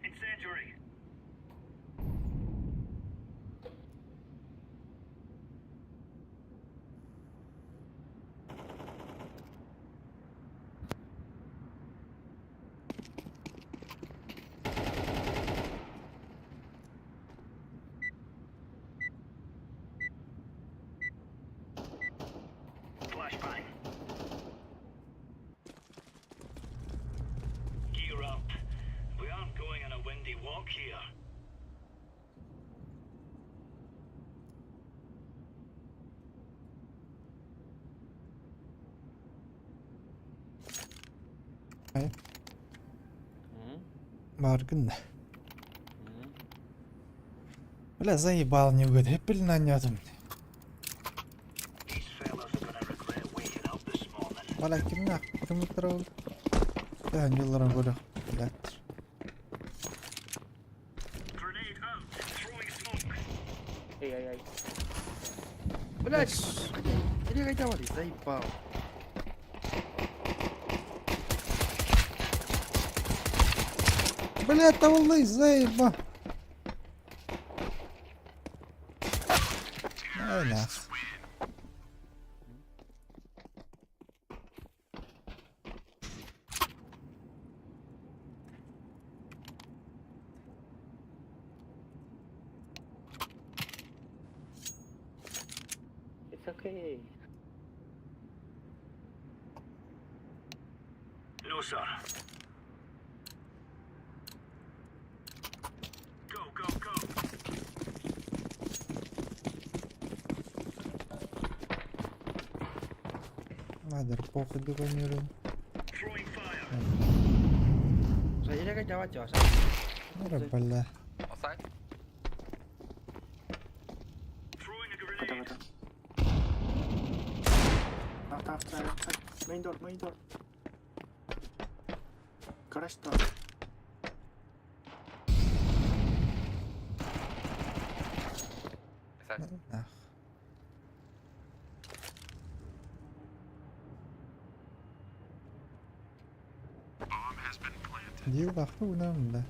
Incendiary. Flashbang. Gear up. We aren't going on a windy walk here. Hayır, Hı? баргын. Hı? Бля, заебал не угодно. Я пыль нанятым. These fellas are gonna regret waking up this morning. Бля, ким отрол? Да, неларан года. Блядь. Grenade out. Throwing smoke. Ай. Блять! Иди хотя бы, заебал. Бля, тавлы, заеба. Ай, нахуй. It's okay. No, sir. Go. Надо похуй догонируем. Throwing fire. Saya kan jawab jawab. Ара, бля. Outside? Throwing a grenade. After. Main door. Garage door. Outside. Нах. Дил охуна, бля.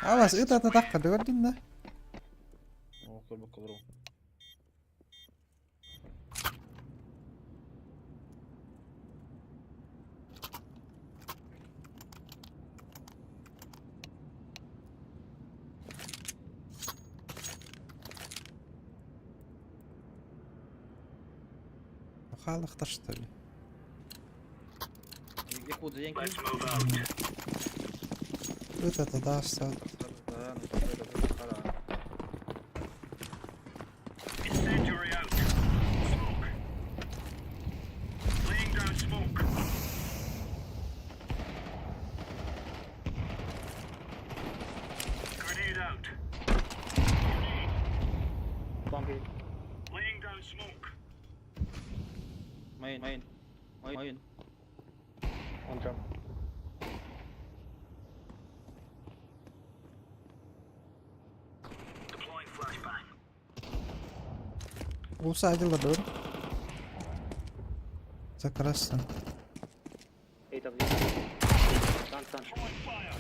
Awas, itu tak kedua din. Oh, bakal. Халык таштыр. Якудза янки. Let's move out. Өтө тадашса. Incendiary out. Smoke. Laying down smoke. Grenade out. Grenade. Laying down smoke. Main. Deploying flashbang. Улса айдылар dur. Закрассан. Throwing fire.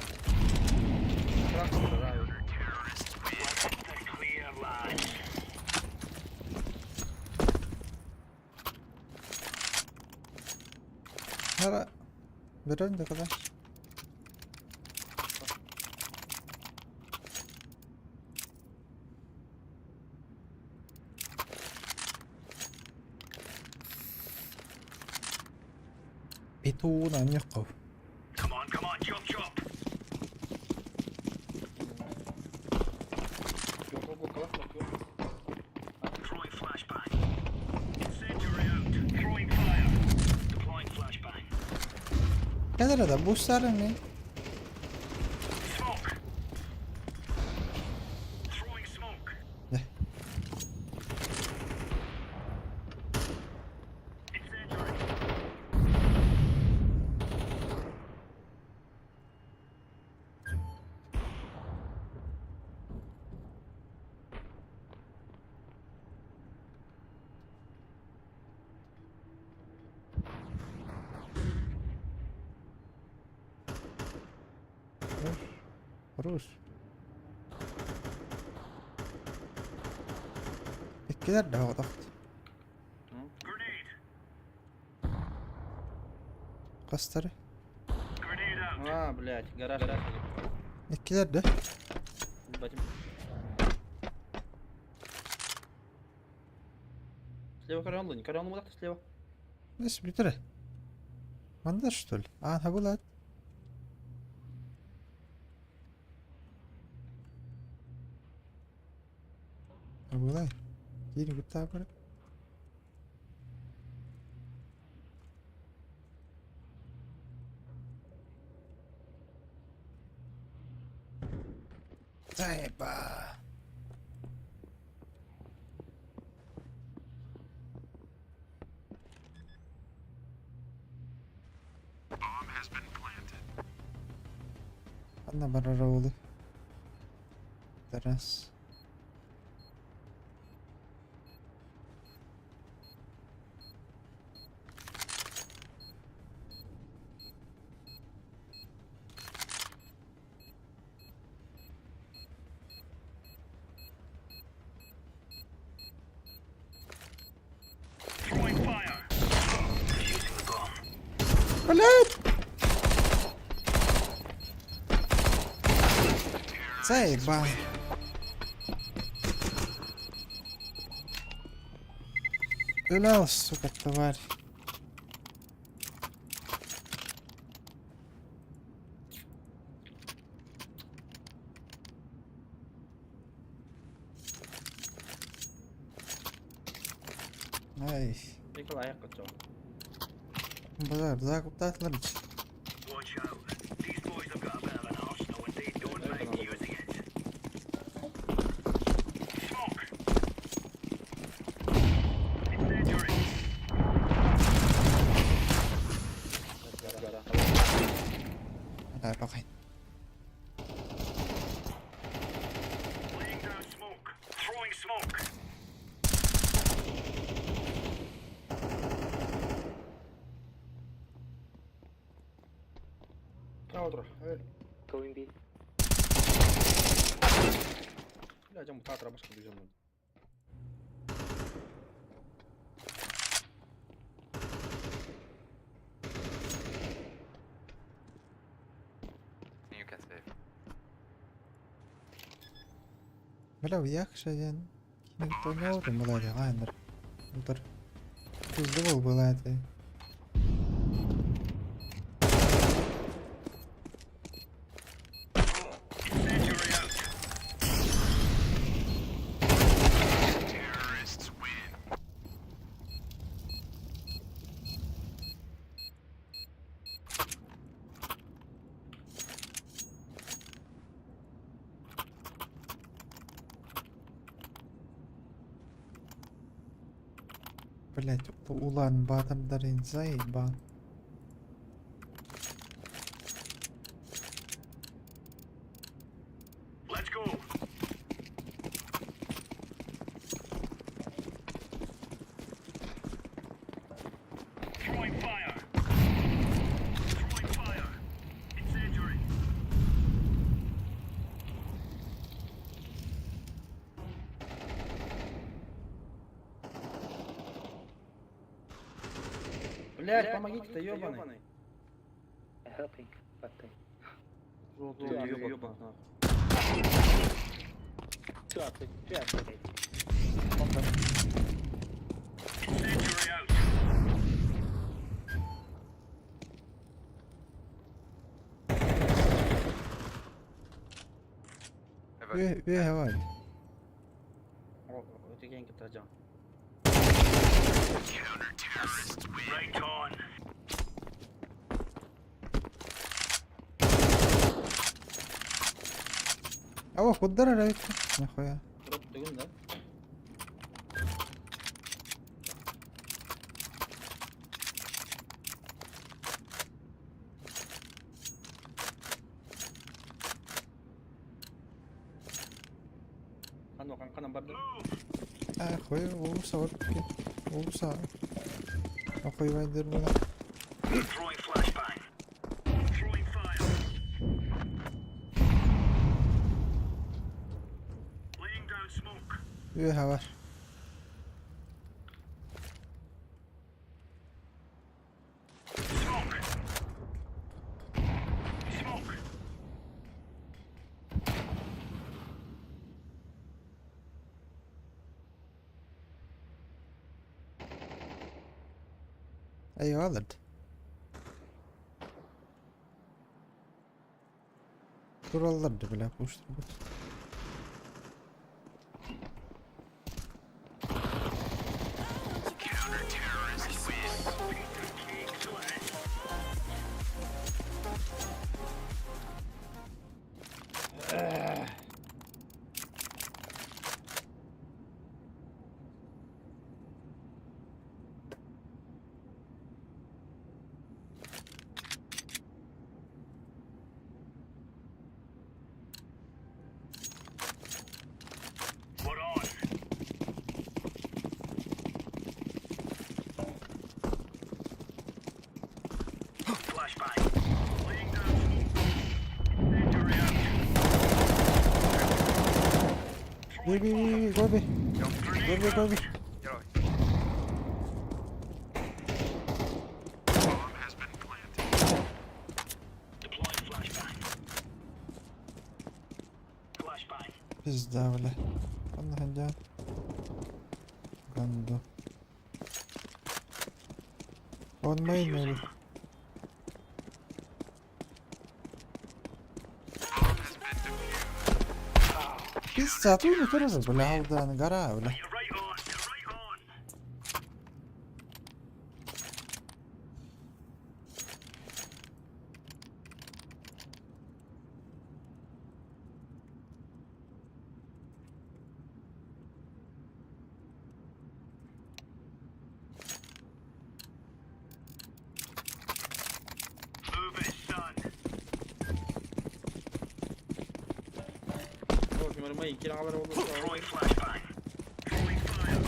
The clear line. Hala. Verin de kadar. بيتون أن يقف. Come on, chop. Throwing flashbang. Incendiary out. Throwing fire. Deploying flashbang. كذا ده بوش سارني. Smoke. Throwing smoke. ده. Incendiary. روش. كذا ده هو ضغط. Grenade. قستري. Grenade out. Блять, гараж. كذا ده. Слева Корион вот так слева. بس بتره. ما عندش تل. هقول هات. أقول هاي. جيني قلت أقول. طيب. أنا برا روضي. درس. Throwing fire. Using the bomb. ولد. طيب. لا السوق التوالي. هاي Fica lá, Cotó. بازار ذاك بتاعت لرج. Watch out. These boys have got a bit of an arsenal and they don't mind using it. Smoke. Incendiary. لا باقي. Laying down smoke. Throwing smoke. Outro. Going B. لا جنب تعال ترى بشكل جنب. You can save. بلا وياك شيئا. كنا نطور ملاذي غاينر. نطر. Пиздовал была это. Incendiary out. Блять, улан батырдарын заебал. Let's go. Throwing fire. Throwing fire. Incendiary. Блядь, помогите-то, ёбаный. Helping, but Желтый ёбан, нахуй. two outside. Incendiary out. Üye var. Öteki getireceğim. Right on. Ава, куда райт? Нахуя? Drop düğün de. Kanan barda. Ахуя, улуса вот. Улуса. Ахуя вайдер была. Throwing flashbang. Throwing fire. Laying down smoke. Üye var. Smoke. Smoke. أي ولد. Kurallar da bile yapmıştır bu. We're on. Flashbang. Laying down smoke. Incendiary out. Bir, koy bir. Grenade Koy bir. Deploying flashbang. Flashbang. Pizda bile. Allah'ın can. Gandu. Olmayın öyle. Pizza tu teraz bile havdan gara bile. You're right on. You're right on. Move it, son. Yok, numarayı kiralar olursa. Throwing flashbang. Throwing fire.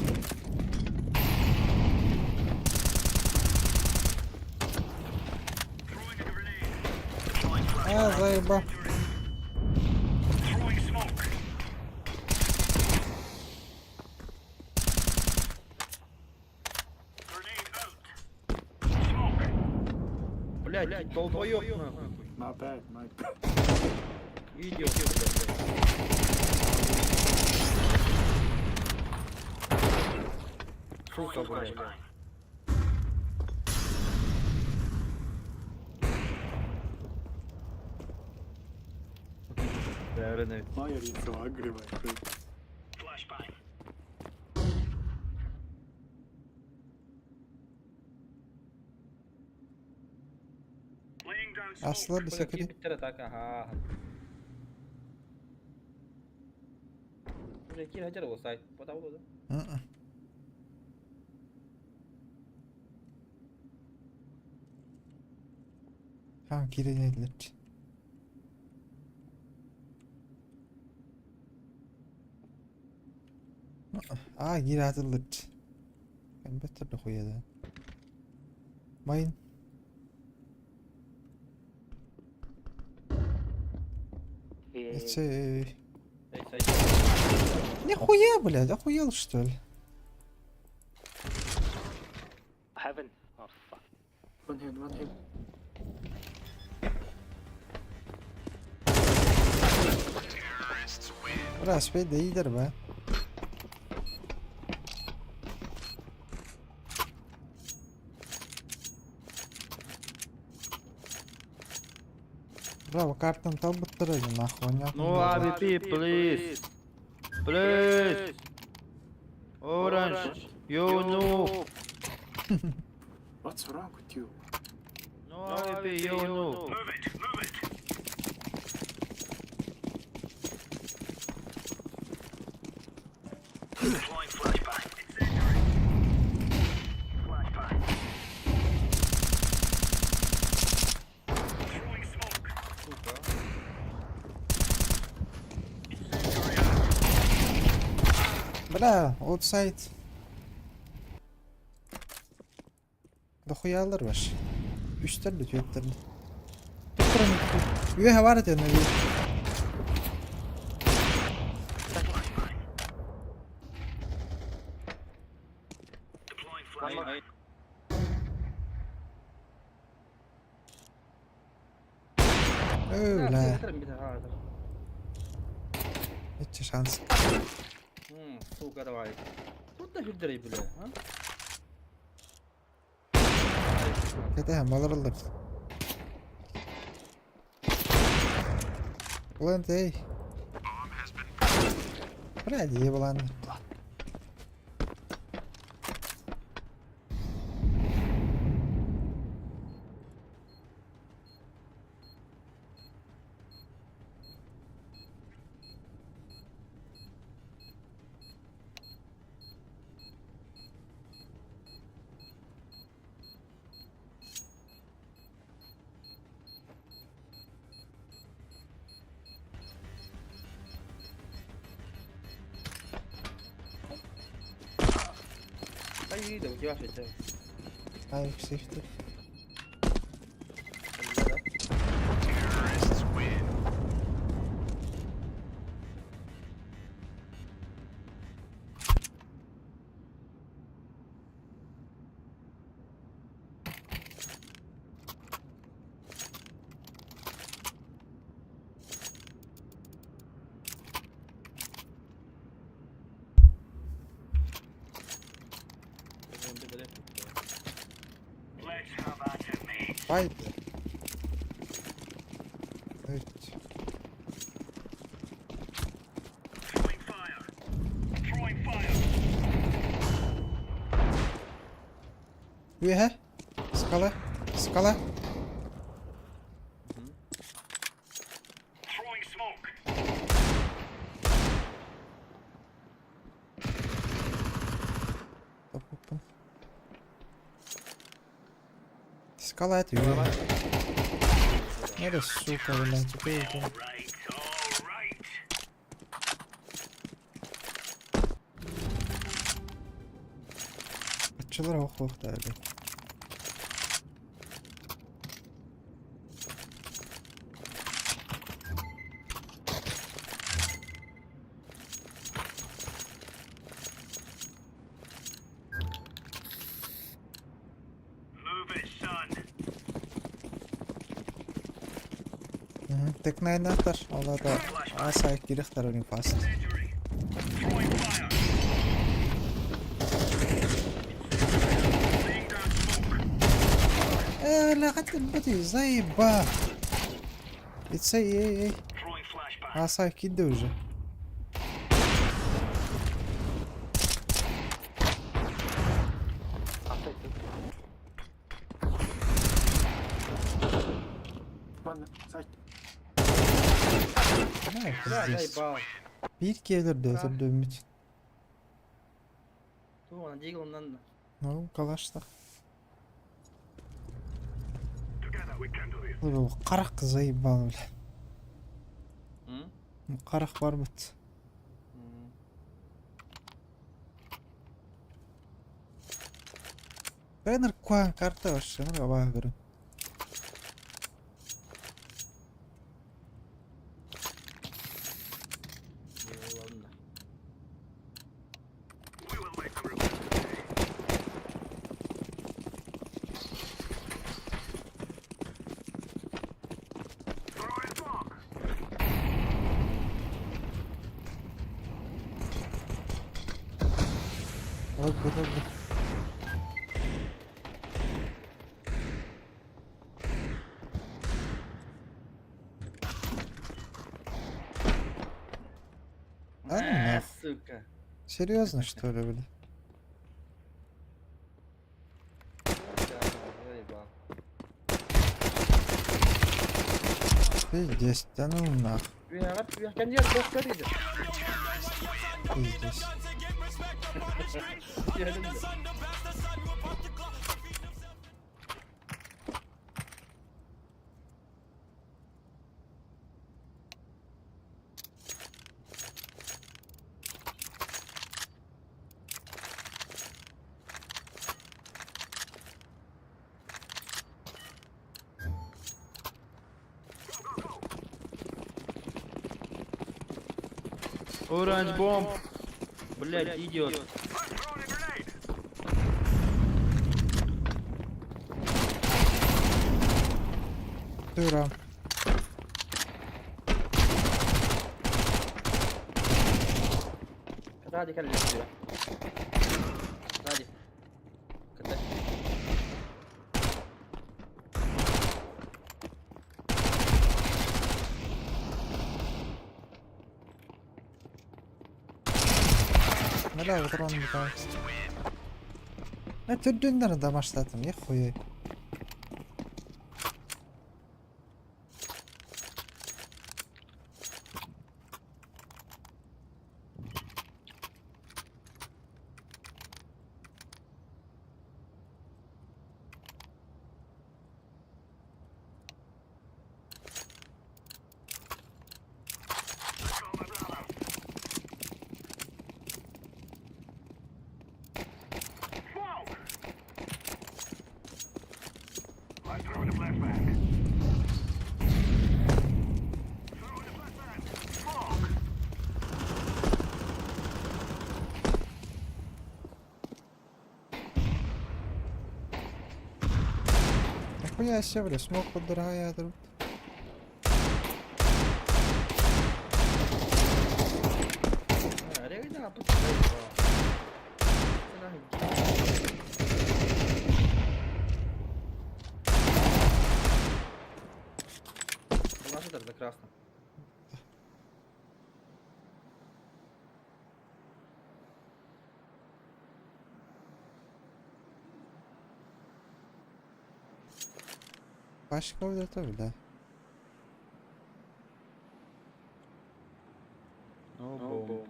Throwing a grenade. Deploying flashbang. Ha zayıba. Throwing smoke. Grenade out. Smoke. Блядь, долбоёб, нахуй. My bad, my bad. Видео. Сука, блядь. öğrenelim. Why are you so angry, my friend? Flashbang. Laying down smoke. Aslı bir Bak sekeri. bitti ataka ha. Udah kira aja loh side. Kau tahu tuh? Hı. Tamam girelim. Gir atılır. Ben beter de koyalım. Mayın. Yeah. Şey. Side. Не хуя, блядь, охуел что ли? Heaven. Oh fuck. One head, one head. Burası be de iyidir be. Bravo, kartını tam bıttıracağım nahvan ya. No AWP please. Please. Orange. You know. What's wrong with you? No AWP you know. Move it, move it. Deploying flashbang. Incendiary. Flashbang. Throwing smoke. Incendiary out. Bravo, outside. Дохуя алар баш. 3 терлі, 4 терлі. Үйе var et yani. Deploying Hayır flashbang. hayır. Öyle. Bir daha hadi. Hiç şans. Сука, давай. Тут да хилдерей бile, ha? Kete hem alır alır. Ulan dey. Buraya diye bulan. Ay, da uciła się cię. Hayır safety. Let's have at it, mate. Haydi. Evet. Throwing fire. Throwing fire. Üye he. Skala. Skala. Throwing smoke. Hop hop hop. Skala et üye. Neresi suka lan çıkıyor. All right, all right. Açılır ok ok derdi. Move it, son. Tekneyi atar. Allah da asayik girikler onun fast. Incendiary. Throwing fire. Laying down smoke. لا قد بدي زي با بتسي ايه Throwing flashbang. Asay kiddi уже. Outside two. One side. Ne Ya yapacağız? заебал. Bir gelir de öldürdüğüm için. Ту, ана Дигл да. Ну, калашта. Together we can do this. Bu karak zaybal bile. М? Karak var bit. М. Бенер куан карта вообще, ну я говорю. Ладно. We will make the room today. Throwing smoke. Bak burada. А, сука. Серьезно, что ли, блин? Заебал. Пиздец, да ну нахуй, Я конец раскорили. пиздец. Оранж бомб. Блять, идиот. I'm throwing a grenade. Дурам. Ради калли. Ради. Катай. Hala oturan bir tane. Ne türdüğünden de başladım ya koyu. Call my brother. Smoke. I'm throwing a flashbang. Throwing a flashbang. Smoke. Нихуя себе, бля, смог поддорогая друг. Реально, тут заебал. Положи так за красно. Başka bir de bile. No boom.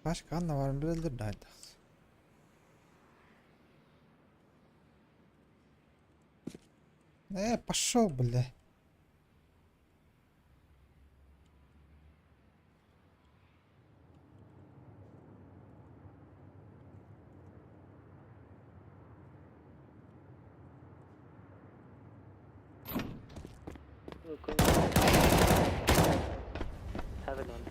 Başka anla var mı bildir haydi. Пошел, бля. Look, Heaven one.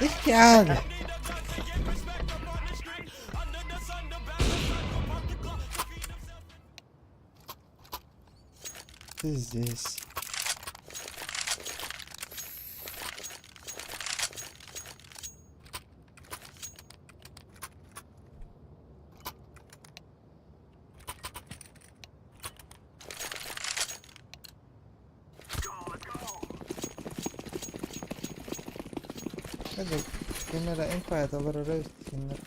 İhtiyar. Ты здесь. Hadi kamera info ataları reytinler.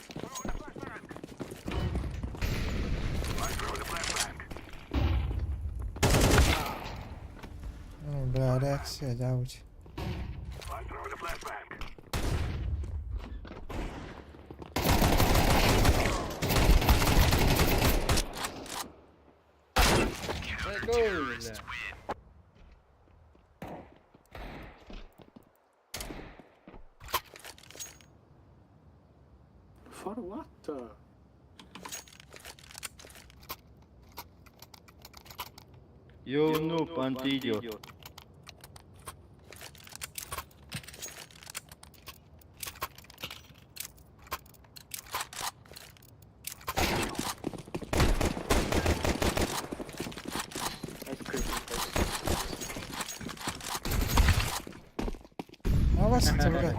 Bla reakcja działać. I'm throwing a flashbang. Let's go! For what? You noob anti-idiot. Nice creepy place. No właśnie, co gra?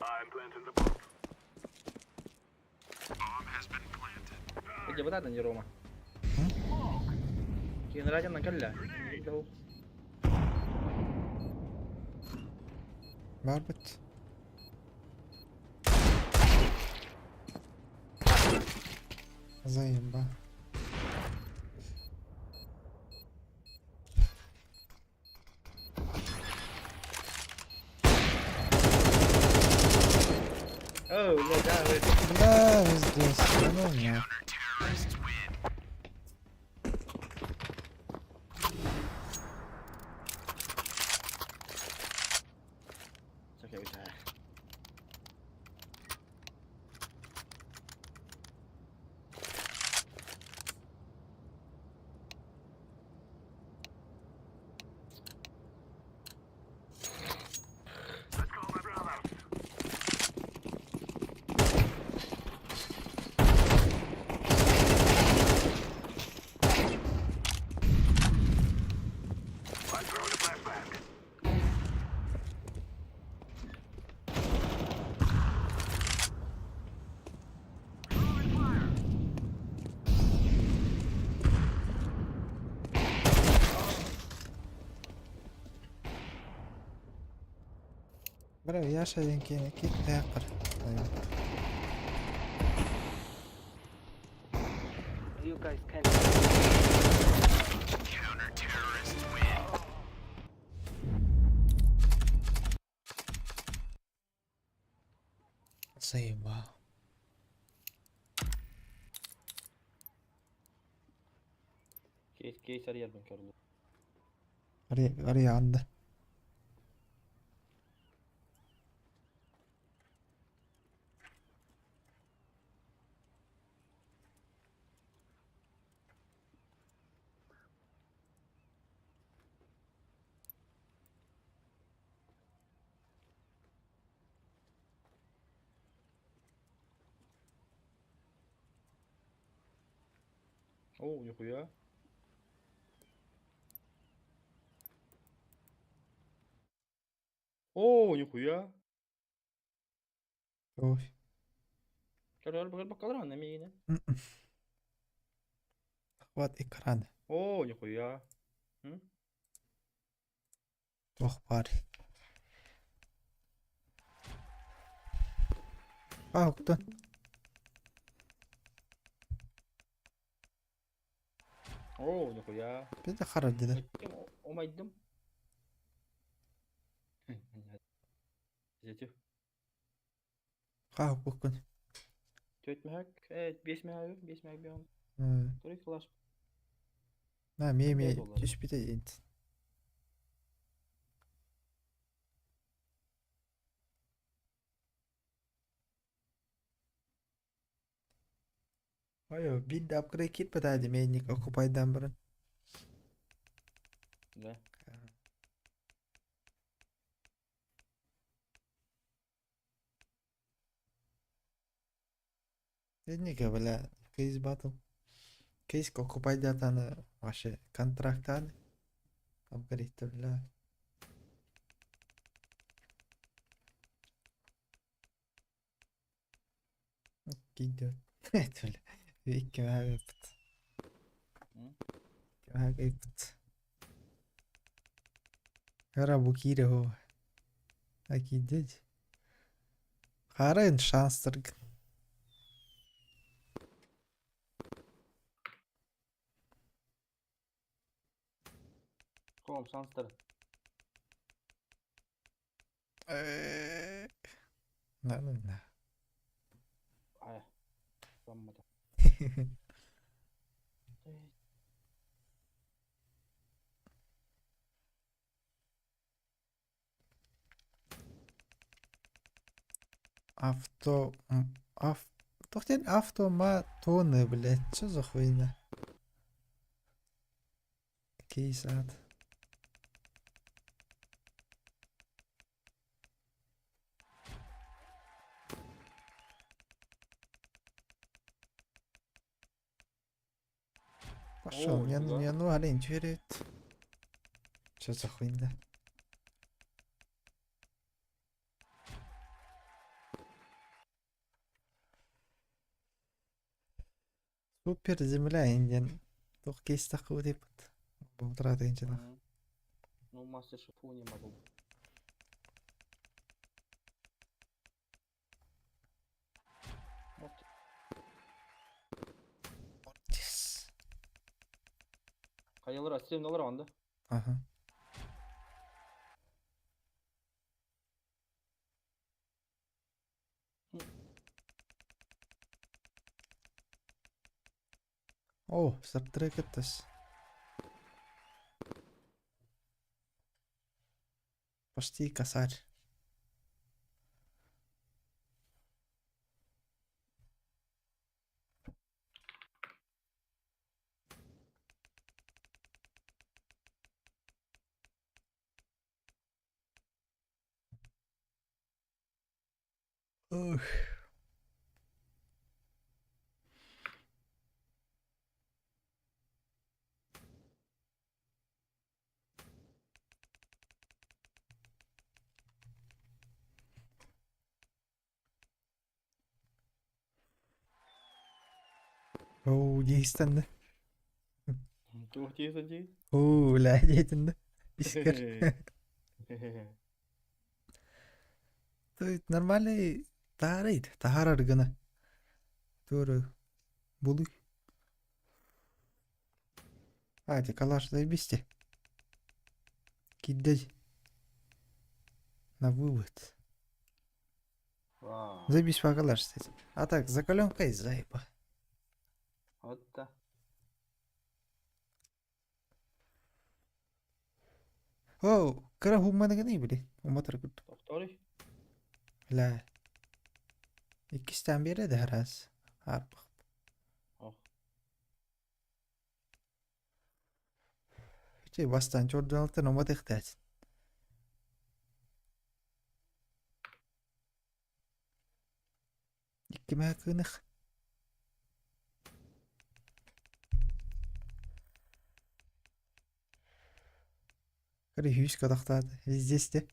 I'm planting the bomb. Bomb has been planted. Jabatan anjir Roma. Kina raja nang kalla. Ito. Barbet. Заеба. Oh, look out. Да, здесь. Ну, нет. It's okay, we die. Let's call my brother. I'm throwing a flashbang. Throwing fire. Bro, yashayin keyin ketdi yaqir. You guys can't. Заеба. كيس سريع بنكرلو. قرية عنده. اوه نخويا. اوه نخويا. Ой. قلبك قدرنا مين. Хват экрана. اوه نخويا. Ох, парень. А, кто? О, нихуя. Bir de karar dedi. Öttüm, omaydım. Жетеу. Kalk bugün. Төрт мехак, беш мехак, беш мехак bir an. Hı. Direkt flash. Ha mi Bende mi dolar. hiç bir de int. Ayo bir de upgrade kit bedaydı meynik okupaydan birin. Да. Dedi ki böyle case battle. Case okupayda tanı vaše kontrakt hadi. Upgrade türlü. Gidiyor. Türlü. İki meha yapıt. Hı? İki meha yapıt. Yara bu kire o. Gidiyor. Karın şanstır. Kom, şansları. Ne? Ay. Sanmadı. Авто... Тохтен автоматоны, блядь. Что за хуйня? Кейсат. Пошел, О, нифига. мне ну ориентирует. Что за хуйня? Супер земля индиан. Тох кейс такой тип. Болтрата инчина. Hı. Ну, мастер шефу не могу. Вот. Kayalara, stream'dalar anda. Ага. О, сартрек это. Почти косарь. Ох. О, дейстенді. Çok diyorsun ki. О, ля дейтінді. Искер. Тут нормальный тарайд. Тахарар гына. Туры. Булы. Hadi калаш заебисти. Кидай. На вывод. Вау. Заебись по калаш, кстати. А так, закаленка и заеба. Вот да. О, кара хумманы не били. Уматыр күт. Doktori. Ля. İkisinden biri de her az. Harbi. Oh. Şey bastan çoğundan altın ama ihtiyaç. İki mekânık. Кара хүйс кадақтады. Здесь де.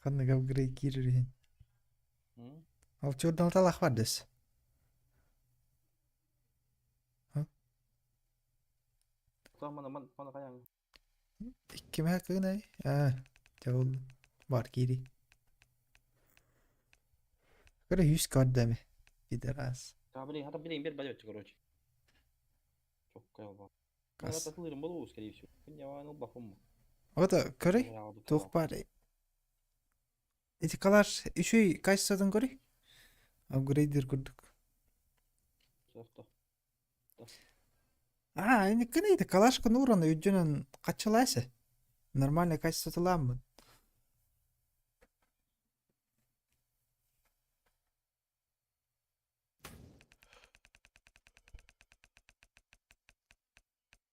Қанны гавгрей кирирген. Hı? Ал çoğundan altın lақ var дес. Tamam bana kayan. İki mekânı. Çoğul. Var kiri. Кара хүйс кадды ме. Gider az. Daha bileyim hatta bileyim bir bacak короче. Çok kayal bak. Kas. Kas. Atılırım bolu скорее всего. Я ваныл бахым mı? O da körey. Tuğuk bari. Etikalar üçü kaç satın körey? Upgrader kurduk. Softa. Ini neydi? Kalaşkın uğruna ücünün kaçılaysa. Normalde kaç satılan mı?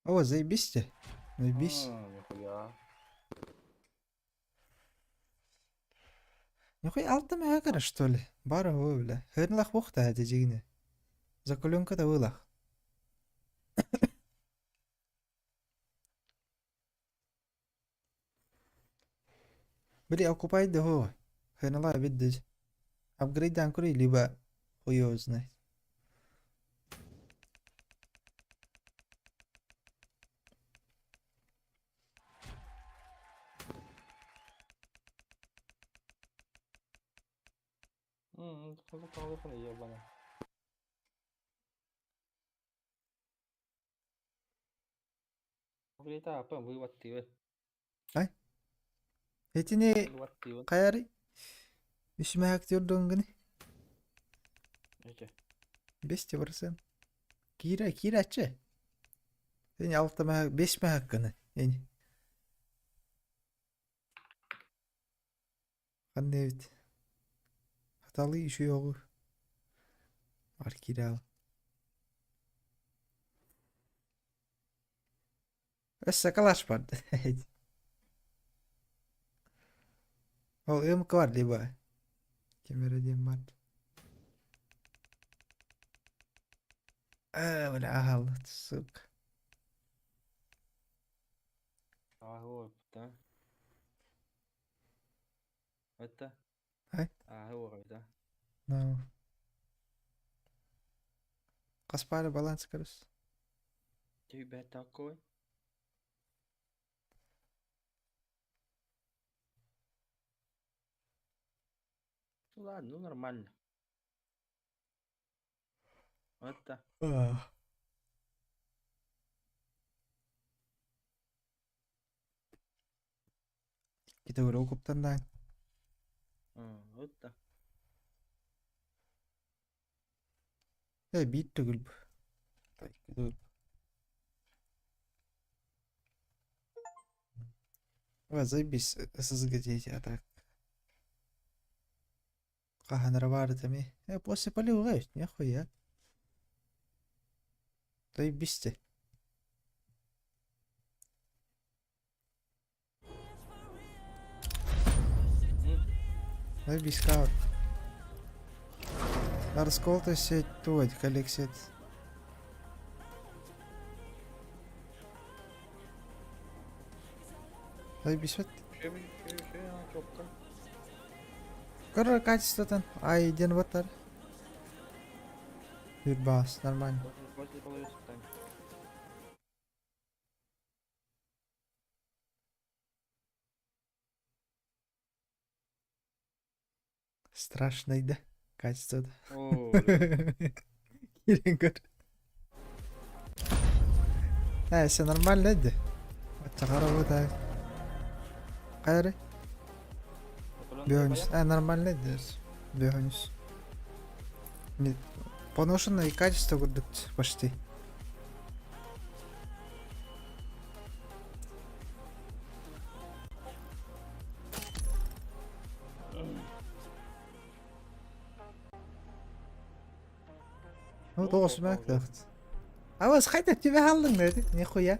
О, заебись. Заебись. Нихуя. Нихуя алтı mı hakara что ли? Бары öyle. Hırnlak bok da hadi cigine. Zakolonka da ılak. Bili occupied da هو. Hırnlak بدج. Upgrade dan kuri liba. Хуёзный. Такой телефон ебаный. Где-то apa вывод ты? Etini Вывод ты. kayari. Üstüme hak diyordun gini. Эти. 5%. Kira açı. Yani altta mı 5 mi hakkını? Yani. Kan evet. Hatalı işi yok. Var kira. Sakalaş vardı. O ımk var diye bak. Kamera diyeyim var. Böyle ahalı sık. Вот, да. Это? Ай. Вот, да. No. Kaspari balans karız. Тебя такой? Ну ладно, ну нормально. Это. Kita udah cukup tenang. Это. Bit de gulp. Gulp. Заебись, созгодить, а так. Кахан равардами. После поливаешь, нихуя. Заебись ты. Заебись, кавр. Расколта сеть тут, коллекция. Заебись, вот. Чопка. Короче, качество-то. Один вот так. Юрбас, нормально. После половины там. Страшно, да? Качество-то. О, Кирин гör. Все нормально, да? Вот хорошо, да. Кайры? Бёгнес. Нормально, да? Бёгнес. Поношено и качество курдук почти. Ну, тоғыз мәк дәқт. Ауыз қайтып төбе алдың деді, не қоя?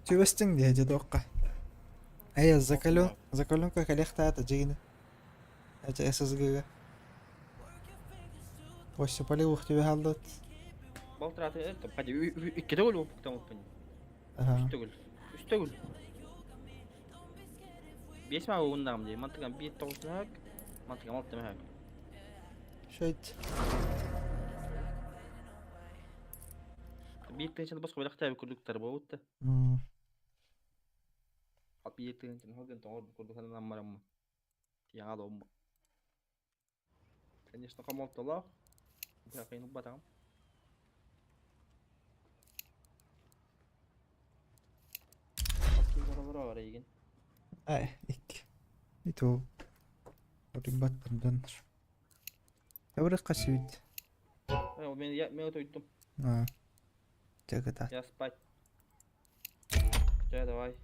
Төбестің деді доққа. Закаленка коллекта ата жегіні. Это SSG-ға. Осы поливух төбе алды. Балтыр аты это, пойди, иккеде гөл болып там отпын. Үсті гөл. Бес ма оғындағым дей, мантыған бет тоғысына әк, мантыған алты мәк. Шайт. Беттен чында басқа бәліқ тәбі күрдіктер болып өтті. Ал беттен чында хоген тоңыр күрдіктер наммарамма. Тияң ады оңба. Конечно, қамалты олақ. Бұя қиын ұбба тағым. Bora igen. Itu ribet dan ఎవరికి касует? Ben oturdum. А, тягота. Я спать. Чай, давай.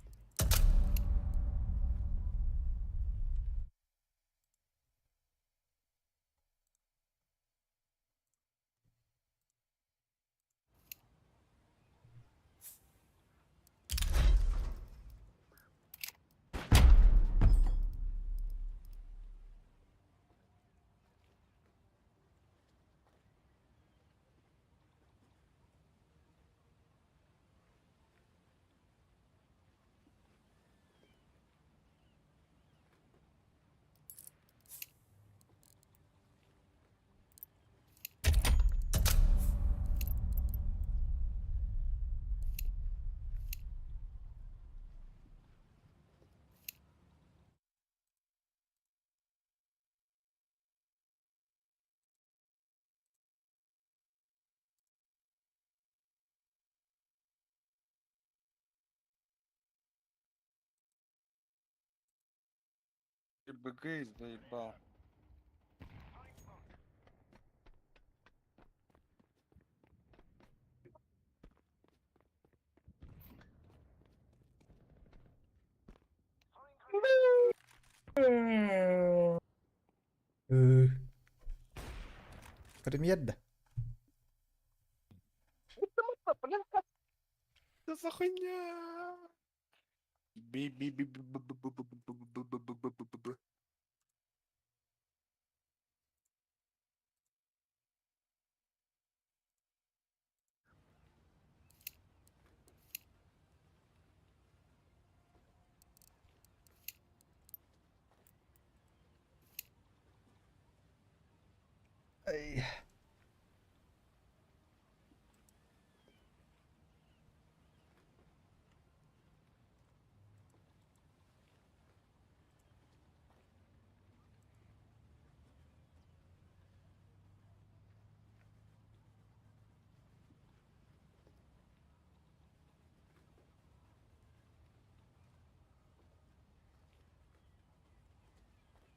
БГ заебал. Премьер. Что за хуйня? Би-би-би-би-би-би-би-би-би-би-би-би-би-би-би. Ай.